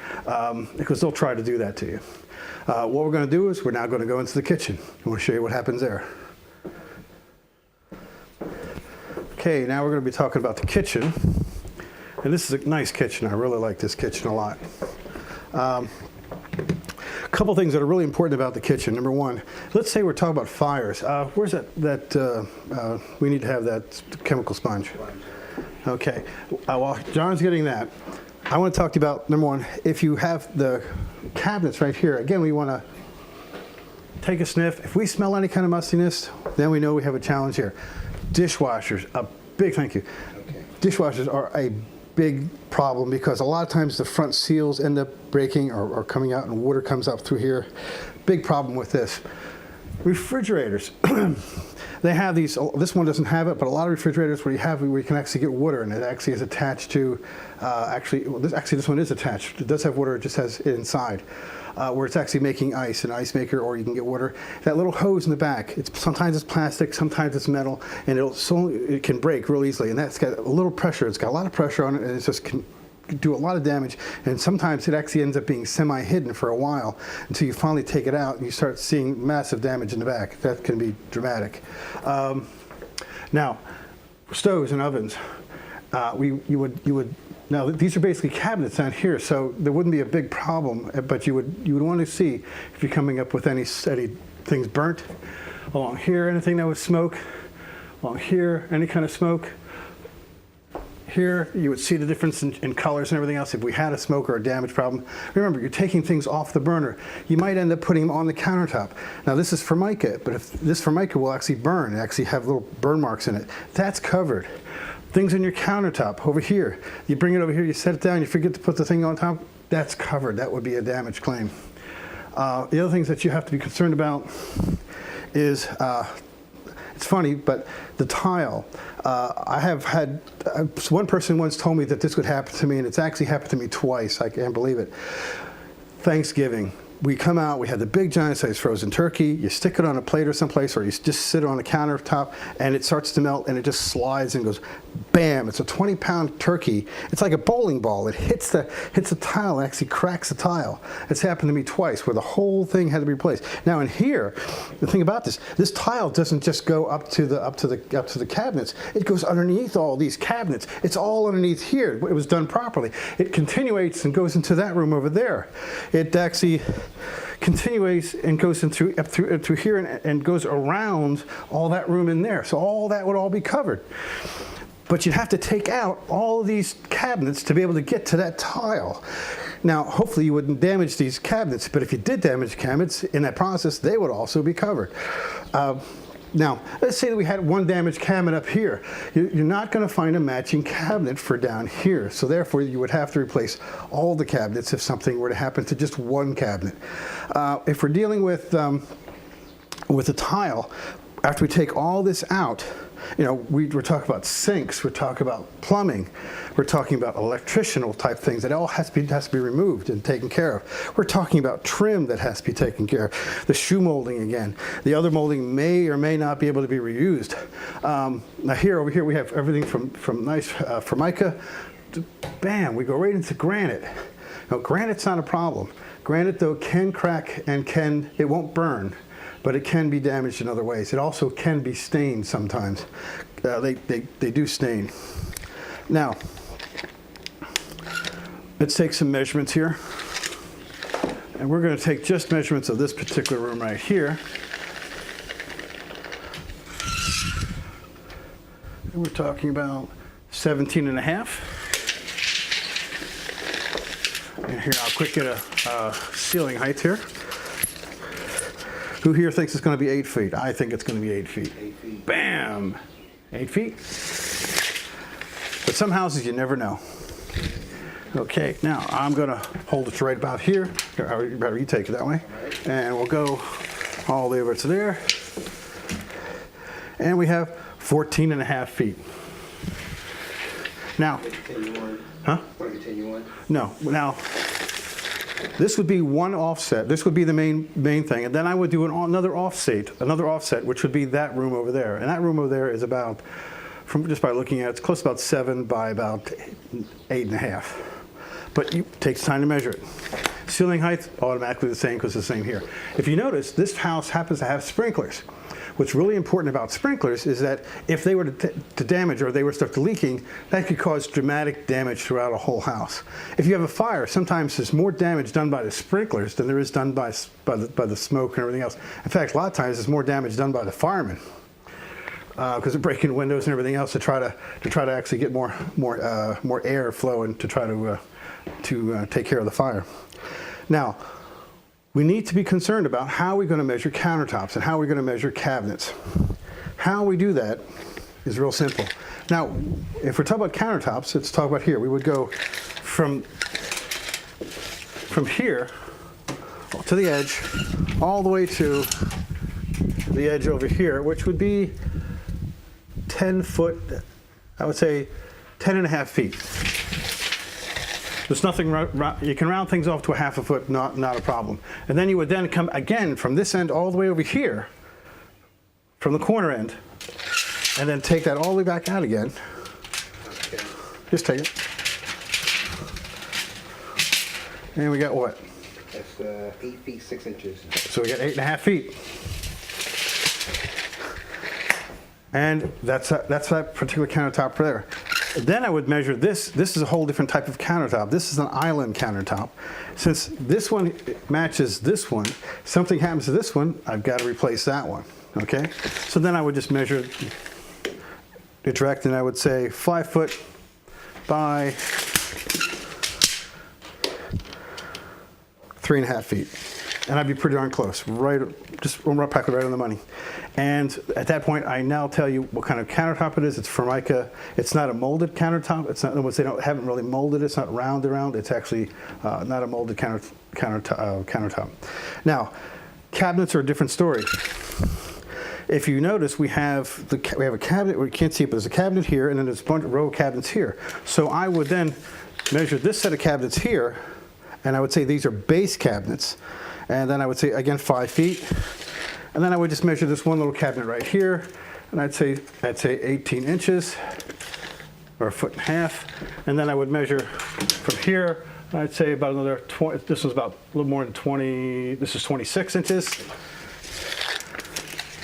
because they'll try to do that to you. What we're going to do is we're now going to go into the kitchen. I want to show you what happens there. Okay, now we're going to be talking about the kitchen. And this is a nice kitchen. I really like this kitchen a lot. A couple things that are really important about the kitchen. Number one, let's say we're talking about fires. Where's that we need to have that chemical sponge. Okay, while John's getting that, I want to talk to you about, number one, if you have the cabinets right here, again, we want to take a sniff. If we smell any kind of mustiness, then we know we have a challenge here. Dishwashers, a big thank you. Okay. Dishwashers are a big problem because a lot of times the front seals end up breaking or coming out and water comes up through here. Big problem with this. Refrigerators. they have these, this one doesn't have it, but a lot of refrigerators where you can actually get water, and it actually is attached to, this one is attached. It does have water, it just has it inside. Where it's actually making ice, an ice maker, or you can get water. That little hose in the back, sometimes it's plastic, sometimes it's metal, and it can break real easily. And that's got a little pressure. It's got a lot of pressure on it, and it just can do a lot of damage. And sometimes it actually ends up being semi-hidden for a while until you finally take it out and you start seeing massive damage in the back. That can be dramatic. Now, stoves and ovens, you would. Now, these are basically cabinets down here, so there wouldn't be a big problem, but you would want to see if you're coming up with any things burnt along here, anything that was smoke, along here, any kind of smoke. Here, you would see the difference in colors and everything else if we had a smoke or a damage problem. Remember, you're taking things off the burner. You might end up putting them on the countertop. Now, this is Formica, but if this Formica will actually burn, it actually have little burn marks in it. That's covered. Things in your countertop over here, you bring it over here, you set it down, you forget to put the thing on top, that's covered. That would be a damage claim. The other things that you have to be concerned about is, it's funny, but the tile. I have had, one person once told me that this would happen to me, and it's actually happened to me twice. I can't believe it. Thanksgiving. We come out, we have the big giant size frozen turkey, you stick it on a plate or someplace, or you just sit it on the countertop, and it starts to melt, and it just slides and goes, bam, it's a 20-pound turkey. It's like a bowling ball. It hits the tile, and actually cracks the tile. It's happened to me twice, where the whole thing had to be replaced. Now in here, the thing about this tile doesn't just go up to the cabinets. It goes underneath all these cabinets. It's all underneath here. It was done properly. It continuates and goes into that room over there. It actually continuates and goes up through here and goes around all that room in there. So all that would all be covered. But you'd have to take out all of these cabinets to be able to get to that tile. Now, hopefully you wouldn't damage these cabinets, but if you did damage cabinets in that process, they would also be covered. Now, let's say that we had one damaged cabinet up here. You're not going to find a matching cabinet for down here. So therefore, you would have to replace all the cabinets if something were to happen to just one cabinet. If we're dealing with a tile, after we take all this out, we're talking about sinks, we're talking about plumbing, we're talking about electrical type things. That all has to be removed and taken care of. We're talking about trim that has to be taken care of. The shoe molding again. The other molding may or may not be able to be reused. Now over here we have everything from nice Formica to bam, we go right into granite. Now granite's not a problem. Granite though can crack and it won't burn, but it can be damaged in other ways. It also can be stained sometimes. They do stain. Now, let's take some measurements here. And we're going to take just measurements of this particular room right here. And we're talking about 17 and a half. And here, I'll quick get a ceiling height here. Who here thinks it's going to be 8 feet? I think it's going to be 8 feet. 8 feet. Bam! 8 feet. But some houses you never know. Okay, now I'm going to hold it right about here. Better you take it that way. And we'll go all the way over to there. And we have 14 and a half feet. Now, huh? Want to continue on? No. Now, this would be one offset. This would be the main thing. And then I would do another offset, which would be that room over there. And that room over there is about, just by looking at it, it's close to about 7 by about 8.5. But it takes time to measure it. Ceiling height, automatically the same because it's the same here. If you notice, this house happens to have sprinklers. What's really important about sprinklers is that if they were to damage or they were to start leaking, that could cause dramatic damage throughout a whole house. If you have a fire, sometimes there's more damage done by the sprinklers than there is done by the smoke and everything else. In fact, a lot of times there's more damage done by the firemen because they're breaking windows and everything else to try to actually get more air flow and to try to take care of the fire. Now, we need to be concerned about how we're going to measure countertops and how we're going to measure cabinets. How we do that is real simple. Now, if we're talking about countertops, let's talk about here. We would go from here to the edge, all the way to the edge over here, which would be 10 foot, I would say 10 and a half feet. There's nothing, you can round things off to a half a foot, not a problem. And then you would then come again from this end all the way over here, from the corner end, and then take that all the way back out again. Okay. Just take it. And we got what? That's 8 feet 6 inches. So we got 8.5 feet. And that's that particular countertop there. Then I would measure this. This is a whole different type of countertop. This is an island countertop. Since this one matches this one, something happens to this one, I've got to replace that one, okay? So then I would just measure it direct, and I would say 5 foot by 3.5 feet. And I'd be pretty darn close, just practically right on the money. And at that point, I now tell you what kind of countertop it is. It's Formica. It's not a molded countertop. It's not, haven't really molded it. It's not round around. It's actually not a molded countertop. Now, cabinets are a different story. If you notice, we have a cabinet. We can't see it, but there's a cabinet here, and then there's a bunch of row of cabinets here. So I would then measure this set of cabinets here, and I would say these are base cabinets. And then I would say, again, 5 feet. And then I would just measure this one little cabinet right here. And I'd say 18 inches, or 1.5 feet. And then I would measure from here, I'd say about another 20, this was about a little more than 20, this is 26 inches.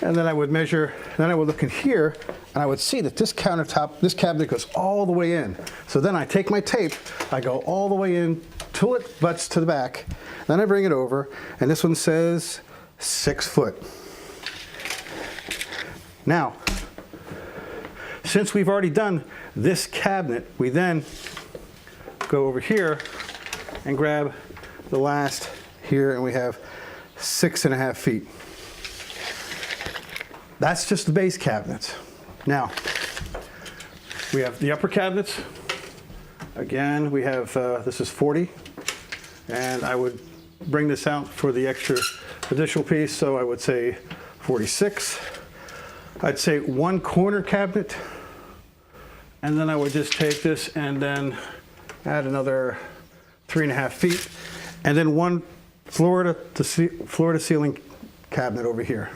And then I would measure, then I would look in here, and I would see that this countertop, this cabinet goes all the way in. So then I take my tape, I go all the way in till it butts to the back. Then I bring it over, and this one says 6 foot. Now, since we've already done this cabinet, we then go over here and grab the last here, and we have 6.5 feet. That's just the base cabinets. Now, we have the upper cabinets. Again, we have, this is 40, and I would bring this out for the extra additional piece, so I would say 46. I'd say one corner cabinet, and then I would just take this and then add another 3.5 feet, and then one floor to ceiling cabinet over here.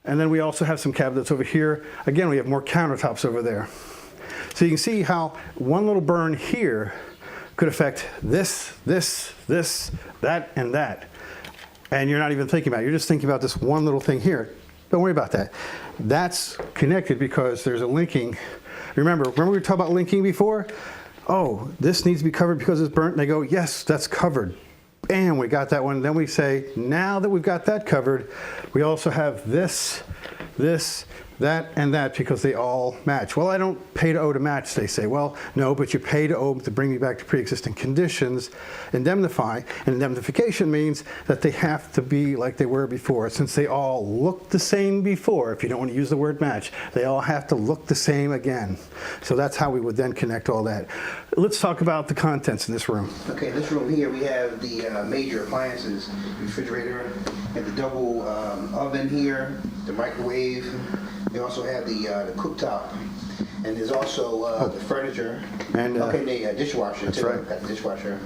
And then we also have some cabinets over here. Again, we have more countertops over there. So you can see how one little burn here could affect this, that, and that. And you're not even thinking about it. You're just thinking about this one little thing here. Don't worry about that. That's connected because there's a linking. Remember we were talking about linking before? Oh, this needs to be covered because it's burnt. And they go, yes, that's covered. Bam, we got that one. Then we say, now that we've got that covered, we also have this, that, and that because they all match. Well, I don't pay to owe to match, they say. Well, no, but you pay to owe to bring me back to pre-existing conditions, indemnify. And indemnification means that they have to be like they were before. Since they all looked the same before, if you don't want to use the word match, they all have to look the same again. So that's how we would then connect all that. Let's talk about the contents in this room. Okay, in this room here we have the major appliances, refrigerator, and the double oven here, the microwave. We also have the cooktop, and there's also the furniture, and the dishwasher. That's too. right. Got the dishwasher.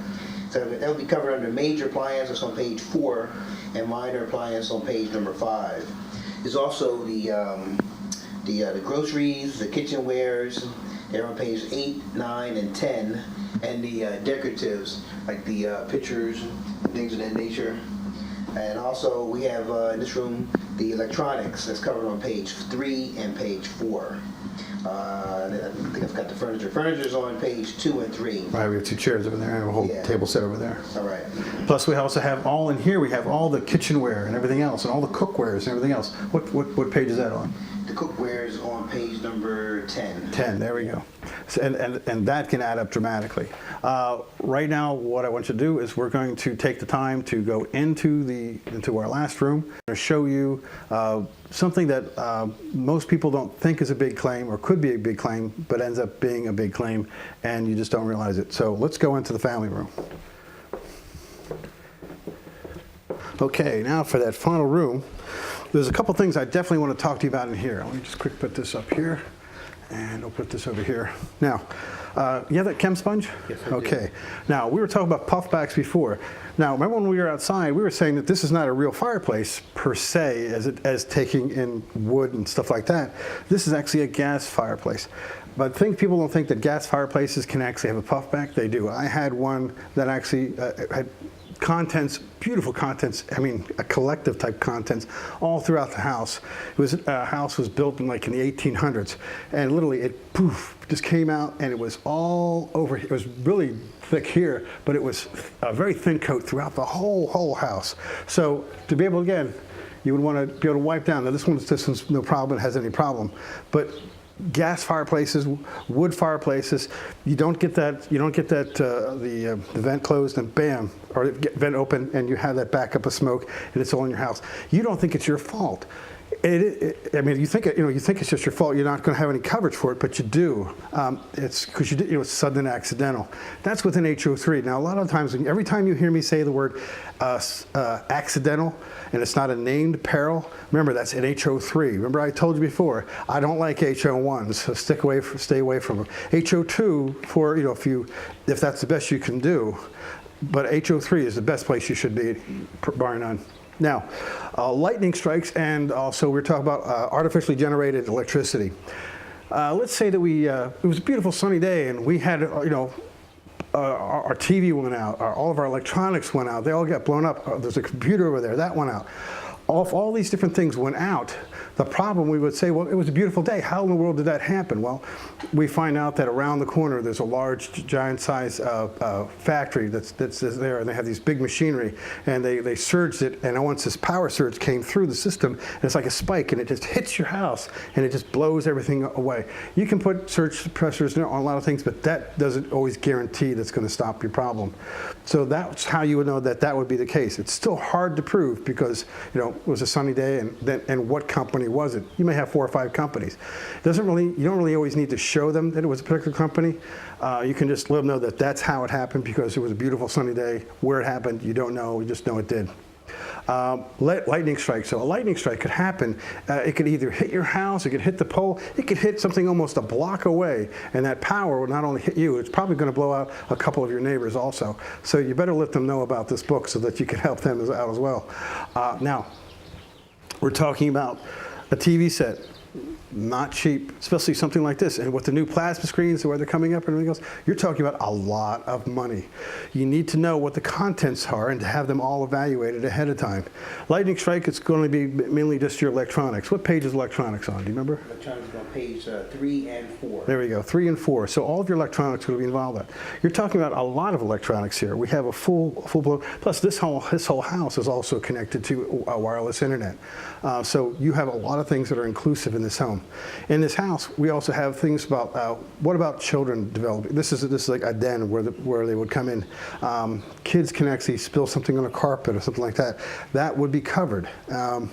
So that'll be covered under major appliances on page 4, and minor appliance on page number 5. There's also the groceries, the kitchenwares. They're on page 8, 9, and 10, and the decoratives like the pictures, things of that nature. And also we have in this room the electronics that's covered on page 3 and page 4. I think I've got the furniture. Furniture's on page 2 and 3. Right, we have 2 chairs over there and a whole table set over there. All right. Plus we also have all in here, we have all the kitchenware and everything else, and all the cookwares and everything else. What page is that on? The cookware is on page number 10. 10, there we go. So, and that can add up dramatically. Right now, what I want you to do is we're going to take the time to go into our last room. I'm going to show you something that most people don't think is a big claim or could be a big claim, but ends up being a big claim, and you just don't realize it. So let's go into the family room. Okay, now for that final room, there's a couple things I definitely want to talk to you about in here. Let me just quick put this up here, and I'll put this over here. Now, you have that chem sponge? Yes, I do. Okay. Now, we were talking about puffbacks before. Now, remember when we were outside, we were saying that this is not a real fireplace per se, as taking in wood and stuff like that. This is actually a gas fireplace. But people don't think that gas fireplaces can actually have a puffback. They do. I had one that actually had contents, beautiful contents, I mean, a collective type contents all throughout the house. A house was built in the 1800s, and literally it poof, just came out, and it was all over. It was really thick here, but it was a very thin coat throughout the whole house. So to be able, again, you would want to be able to wipe down. Now this one's no problem, it has any problem, but gas fireplaces, wood fireplaces, you don't get that. The vent closed and bam, or the vent open, and you have that backup of smoke, and it's all in your house. You don't think it's your fault. I mean, you think it's just your fault. You're not going to have any coverage for it, but you do. It's because it's sudden and accidental. That's within HO3. Now, a lot of times, every time you hear me say the word accidental, and it's not a named peril, remember that's in HO3. Remember I told you before, I don't like HO1s, so stay away from them. HO2 for if that's the best you can do, but HO3 is the best place you should be, bar none. Now, lightning strikes, and also we're talking about artificially generated electricity. Let's say that it was a beautiful sunny day, and we had, our TV went out, all of our electronics went out, they all got blown up. There's a computer over there, that went out. All these different things went out. The problem, we would say, well, it was a beautiful day. How in the world did that happen? Well, we find out that around the corner there's a large, giant-sized factory that's there, and they have these big machinery, and they surged it, and once this power surge came through the system, and it's like a spike, and it just hits your house, and it just blows everything away. You can put surge suppressors on a lot of things, but that doesn't always guarantee that's going to stop your problem. So that's how you would know that would be the case. It's still hard to prove because, it was a sunny day, and what company was it? You may have 4 or 5 companies. You don't really always need to show them that it was a particular company. You can just let them know that that's how it happened because it was a beautiful sunny day. Where it happened, you don't know. You just know it did. Lightning strike. So a lightning strike could happen. It could either hit your house, it could hit the pole, it could hit something almost a block away, and that power will not only hit you, it's probably going to blow out a couple of your neighbors also. So you better let them know about this book so that you can help them out as well. Now, we're talking about a TV set. Not cheap, especially something like this. And with the new plasma screens, where they're coming up and everything else, you're talking about a lot of money. You need to know what the contents are and to have them all evaluated ahead of time. Lightning strike, it's going to be mainly just your electronics. What page is electronics on? Do you remember? Electronics is on page 3 and 4. There we go, 3 and 4. So all of your electronics will be involved in that. You're talking about a lot of electronics here. We have a full blown, plus this whole house is also connected to a wireless internet. So you have a lot of things that are inclusive in this home. In this house, we also have things about what about children developing? This is like a den where they would come in. Kids can actually spill something on a carpet or something like that. That would be covered. And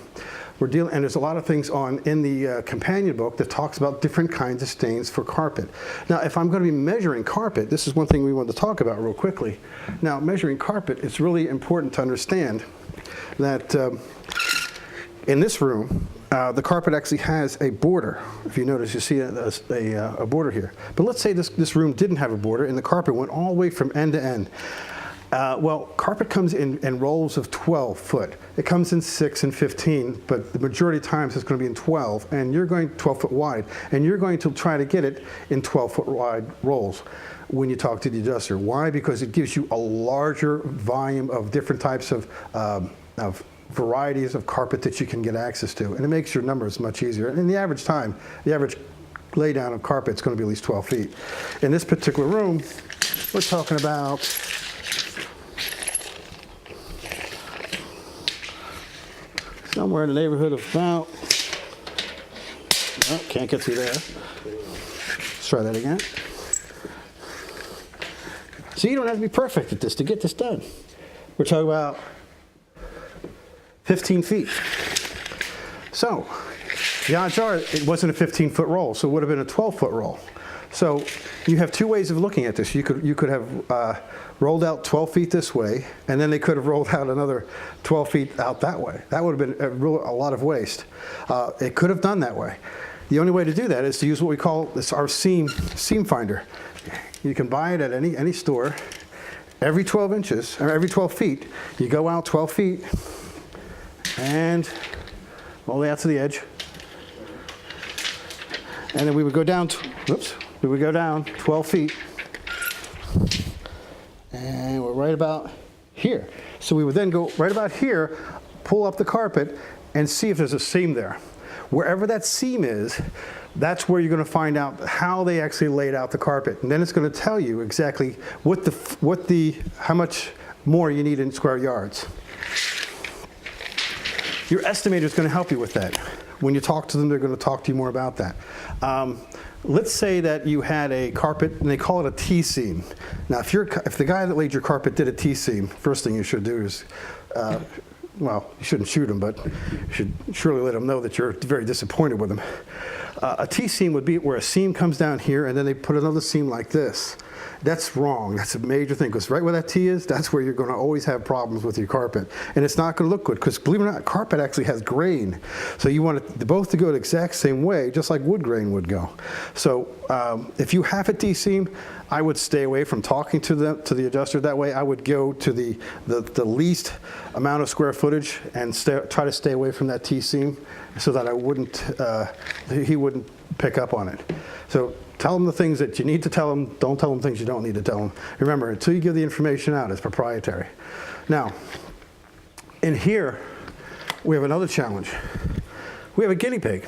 there's a lot of things in the companion book that talks about different kinds of stains for carpet. Now, if I'm going to be measuring carpet, this is one thing we want to talk about real quickly. Now, measuring carpet, it's really important to understand that in this room, the carpet actually has a border. If you notice, you see a border here. But let's say this room didn't have a border, and the carpet went all the way from end to end. Well, carpet comes in rolls of 12 foot. It comes in 6 and 15, but the majority of times it's going to be in 12, and you're going 12 foot wide, and you're going to try to get it in 12 foot wide rolls when you talk to the adjuster. Why? Because it gives you a larger volume of different types of varieties of carpet that you can get access to, and it makes your numbers much easier. And in the average lay down of carpet is going to be at least 12 feet. In this particular room, we're talking about somewhere in the neighborhood of about, oh, can't get through there. Let's try that again. So you don't have to be perfect at this to get this done. We're talking about 15 feet. So the odds are it wasn't a 15-foot roll, so it would have been a 12-foot roll. So you have two ways of looking at this. You could have rolled out 12 feet this way, and then they could have rolled out another 12 feet out that way. That would have been a lot of waste. It could have done that way. The only way to do that is to use what we call our seam finder. You can buy it at any store. Every 12 inches, or every 12 feet, you go out 12 feet and all the way out to the edge. And then we would go down, we would go down 12 feet. And we're right about here. So we would then go right about here, pull up the carpet, and see if there's a seam there. Wherever that seam is, that's where you're going to find out how they actually laid out the carpet. And then it's going to tell you exactly how much more you need in square yards. Your estimator is going to help you with that. When you talk to them, they're going to talk to you more about that. Let's say that you had a carpet, and they call it a T-seam. Now, if the guy that laid your carpet did a T-seam, first thing you should do is, well, you shouldn't shoot him, but you should surely let him know that you're very disappointed with him. A T-seam would be where a seam comes down here, and then they put another seam like this. That's wrong. That's a major thing, because right where that T is, that's where you're going to always have problems with your carpet. And it's not going to look good, because believe it or not, carpet actually has grain. So you want it both to go the exact same way, just like wood grain would go. So if you have a T-seam, I would stay away from talking to the adjuster that way. I would go to the least amount of square footage and try to stay away from that T-seam so that he wouldn't pick up on it. So tell them the things that you need to tell them. Don't tell them things you don't need to tell them. Remember, until you give the information out, it's proprietary. Now, in here, we have another challenge. We have a guinea pig.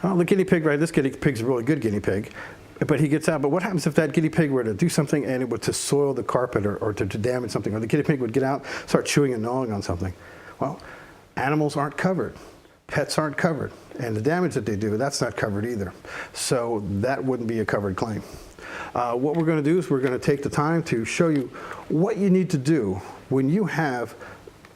The guinea pig, right? This guinea pig's a really good guinea pig, but he gets out. But what happens if that guinea pig were to do something and it were to soil the carpet or to damage something, or the guinea pig would get out, start chewing and gnawing on something? Well, animals aren't covered. Pets aren't covered, and the damage that they do, that's not covered either. So that wouldn't be a covered claim. What we're going to do is we're going to take the time to show you what you need to do when you have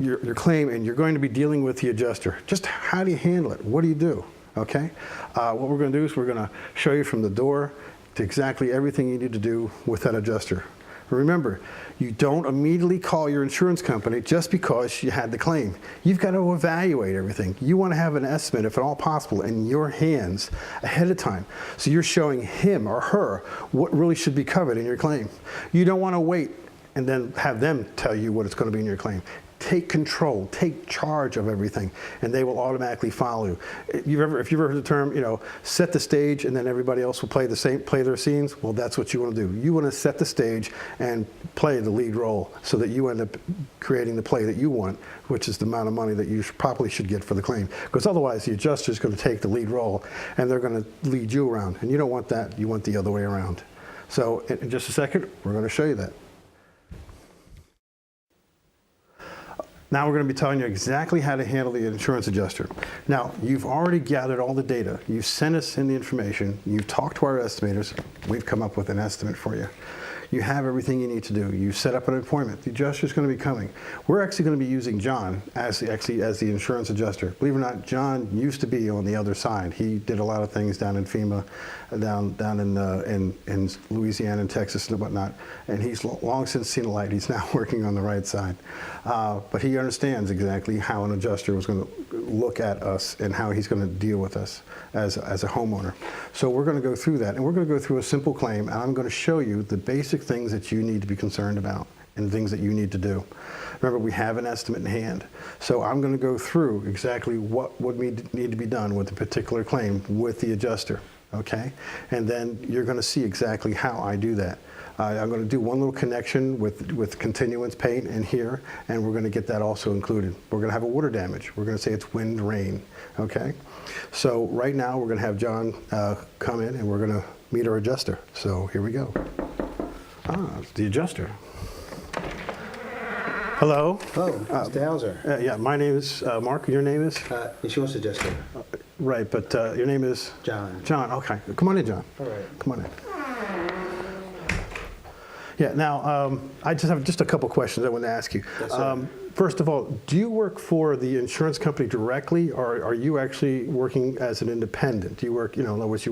your claim and you're going to be dealing with the adjuster. Just how do you handle it? What do you do? Okay? What we're going to do is we're going to show you from the door to exactly everything you need to do with that adjuster. Remember, you don't immediately call your insurance company just because you had the claim. You've got to evaluate everything. You want to have an estimate, if at all possible, in your hands ahead of time. So you're showing him or her what really should be covered in your claim. You don't want to wait and then have them tell you what it's going to be in your claim. Take control, take charge of everything, and they will automatically follow you. If you've ever heard the term, set the stage and then everybody else will play their scenes? Well, that's what you want to do. You want to set the stage and play the lead role so that you end up creating the play that you want, which is the amount of money that you probably should get for the claim. Because otherwise, the adjuster is going to take the lead role and they're going to lead you around. And you don't want that. You want the other way around. So in just a second, we're going to show you that. Now we're going to be telling you exactly how to handle the insurance adjuster. Now, you've already gathered all the data. You've sent us in the information. You've talked to our estimators. We've come up with an estimate for you. You have everything you need to do. You set up an appointment. The adjuster is going to be coming. We're actually going to be using John as the insurance adjuster. Believe it or not, John used to be on the other side. He did a lot of things down in FEMA, down in Louisiana and Texas and whatnot. And he's long since seen the light. He's now working on the right side. But he understands exactly how an adjuster was going to look at us and how he's going to deal with us as a homeowner. So we're going to go through that, and we're going to go through a simple claim, and I'm going to show you the basic things that you need to be concerned about and things that you need to do. Remember, we have an estimate in hand. So I'm going to go through exactly what would need to be done with a particular claim with the adjuster, okay? And then you're going to see exactly how I do that. I'm going to do one little connection with continuance paint in here, and we're going to get that also included. We're going to have a water damage. We're going to say it's wind, rain, okay? So right now we're going to have John come in, and we're going to meet our adjuster. So here we go. It's the adjuster. Hello. Hello, Mr. Hauser. Yeah, my name is Mark. Your name is? Insurance adjuster. Right, but your name is? John. John, okay. Come on in, John. All right. Come on in. Yeah, now, I just have a couple questions I want to ask you. Yes, sir. first of all, do you work for the insurance company directly, or are you actually working as an independent? Do you work, in other words,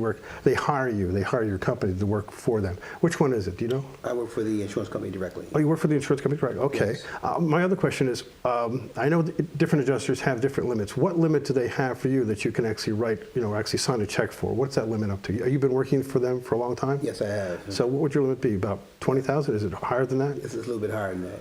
they hire your company to work for them. Which one is it, do you know? I work for the insurance company directly. Oh, you work for the insurance company directly, okay. Yes. My other question is, I know that different adjusters have different limits. What limit do they have for you that you can actually write, actually sign a check for? What's that limit up to? Have you been working for them for a long time? Yes, I have. So what would your limit be, about 20,000? Is it higher than that? It's a little bit higher than that.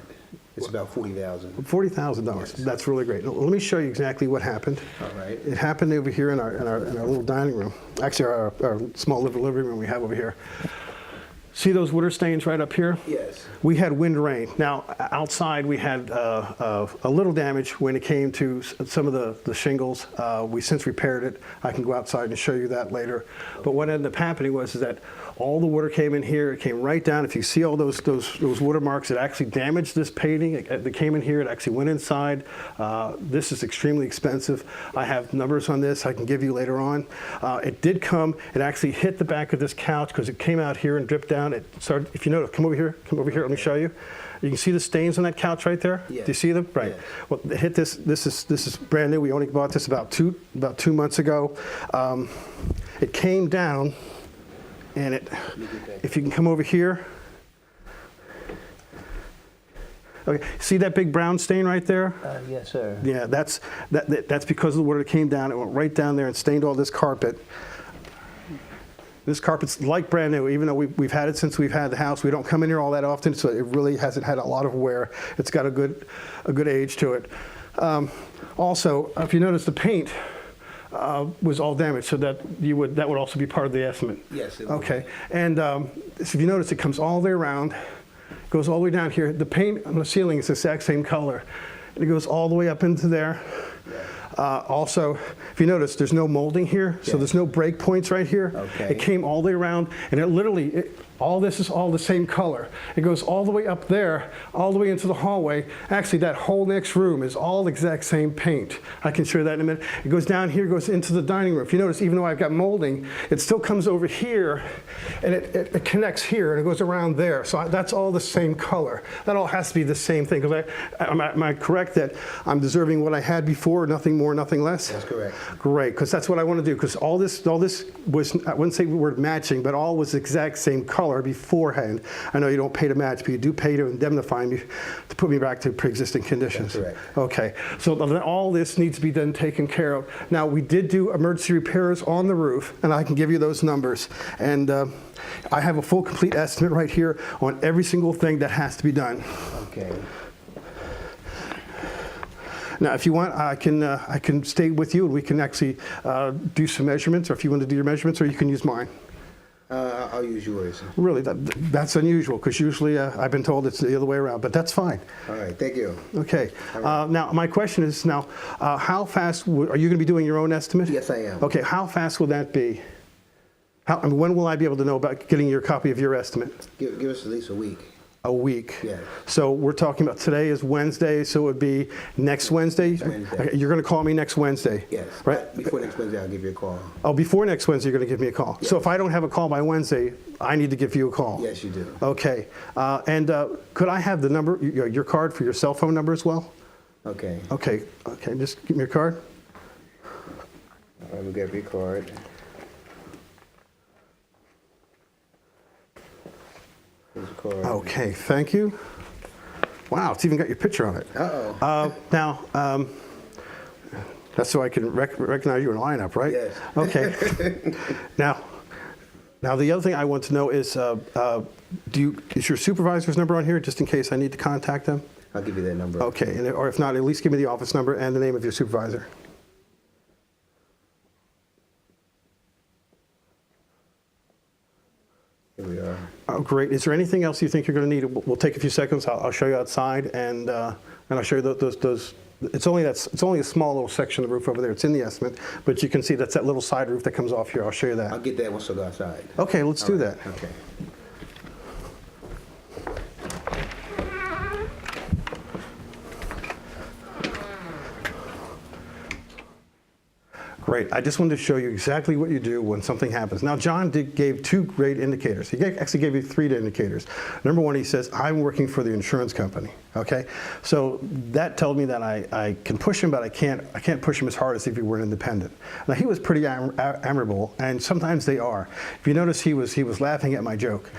It's about $40,000. $40,000. Yes. That's really great. Now, let me show you exactly what happened. All right. It happened over here in our little dining room. Actually, our small living room we have over here. See those water stains right up here? Yes. We had wind rain. Now, outside we had a little damage when it came to some of the shingles. We since repaired it. I can go outside and show you that later. But what ended up happening was that all the water came in here. It came right down. If you see all those watermarks, it actually damaged this painting. It came in here. It actually went inside. This is extremely expensive. I have numbers on this I can give you later on. It did come. It actually hit the back of this couch because it came out here and dripped down. It started. If you notice, come over here. Let me show you. You can see the stains on that couch right there. Yes. Do you see them? Right. Yes. Well, it hit this. This is brand new. We only bought this about two months ago. It came down, and if you can come over here. Okay. See that big brown stain right there? Yes, sir. Yeah. That's because of the water that came down. It went right down there and stained all this carpet. This carpet's like brand new, even though we've had it since we've had the house. We don't come in here all that often, so it really hasn't had a lot of wear. It's got a good age to it. Also, if you notice, the paint was all damaged, so that would also be part of the estimate. Yes, it would. Okay, and so if you notice, it comes all the way around, goes all the way down here. The paint on the ceiling is the exact same color, and it goes all the way up into there. Also, if you notice, there's no molding here, so there's no break points right here. Okay. It came all the way around, and it literally, all this is all the same color. It goes all the way up there, all the way into the hallway. Actually, that whole next room is all the exact same paint. I can show you that in a minute. It goes down here, goes into the dining room. If you notice, even though I've got molding, it still comes over here, and it connects here, and it goes around there. So that's all the same color. That all has to be the same thing. Am I correct that I'm deserving what I had before, nothing more, nothing less? That's correct. Great, because that's what I want to do, because all this was, I wouldn't say the word matching, but all was the exact same color beforehand. I know you don't pay to match, but you do pay to indemnify me to put me back to pre-existing conditions. That's correct. Okay, so then all this needs to be then taken care of. Now, we did do emergency repairs on the roof, and I can give you those numbers. And I have a full, complete estimate right here on every single thing that has to be done. Okay. Now, if you want, I can stay with you, and we can actually do some measurements, or if you want to do your measurements, or you can use mine. I'll use yours. Really, that's unusual, because usually I've been told it's the other way around, but that's fine. All right, thank you. Okay. Right. Now, my question is how fast are you going to be doing your own estimate? Yes, I am. Okay, how fast will that be? When will I be able to know about getting your copy of your estimate? Give us at least a week. A week. Yes. So we're talking about today is Wednesday, so it would be next Wednesday? Wednesday. Okay, you're going to call me next Wednesday? Yes. Right? Before next Wednesday, I'll give you a call. Oh, before next Wednesday, you're going to give me a call. Yes. So if I don't have a call by Wednesday, I need to give you a call. Yes, you do. Okay. And could I have the number, your card for your cell phone number as well? Okay. Okay. Okay. Just give me your card. All right, we'll get your card. Here's the card. Okay. Thank you. Wow, it's even got your picture on it. Uh-oh. Now, that's so I can recognize you in a lineup, right? Yes. Okay. Now the other thing I want to know is, is your supervisor's number on here, just in case I need to contact them? I'll give you that number. Okay, or if not, at least give me the office number and the name of your supervisor. Here we are. Oh, great. Is there anything else you think you're going to need? We'll take a few seconds. I'll show you outside, and I'll show you those. It's only a small little section of the roof over there. It's in the estimate, but you can see that's that little side roof that comes off here. I'll show you that. I'll get that once I go outside. Okay, let's do that. Okay. Great. Great. I just wanted to show you exactly what you do when something happens. Now, John gave 2 great indicators. Actually gave you 3 indicators. Number 1, he says, I'm working for the insurance company. Okay? So that told me that I can push him, but I can't push him as hard as if he were an independent. Now, he was pretty amiable, and sometimes they are. If you notice, he was laughing at my joke.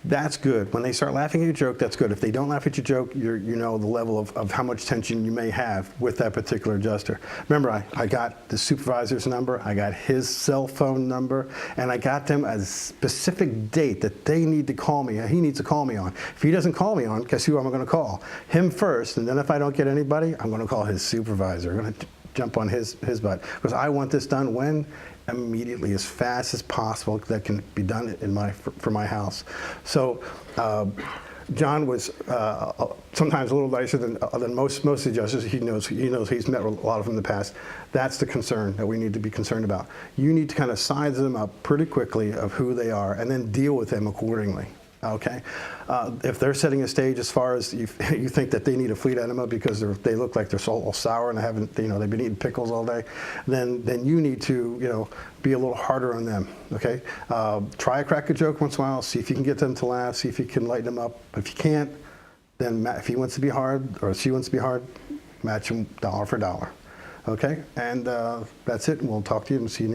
That's good. When they start laughing at your joke, that's good. If they don't laugh at your joke, you know the level of how much tension you may have with that particular adjuster. Remember, I got the supervisor's number, I got his cell phone number, and I got them a specific date that they need to call me. He needs to call me on. If he doesn't call me on, guess who I'm going to call? Him first, and then if I don't get anybody, I'm going to call his supervisor. I'm going to jump on his butt, because I want this done when? Immediately, as fast as possible. That can be done for my house. So John was sometimes a little nicer than most adjusters. He knows he's met a lot of them in the past. That's the concern that we need to be concerned about. You need to kind of size them up pretty quickly of who they are, and then deal with them accordingly. Okay, if they're setting a stage as far as you think that they need a fleet enema because they look like they're all sour and they've been eating pickles all day, then you need to be a little harder on them. Okay, try a crack a joke once in a while. See if you can get them to laugh. See if you can lighten them up. If you can't, then if he wants to be hard or she wants to be hard, match them dollar for dollar. Okay, and that's it. And we'll talk to you and see you.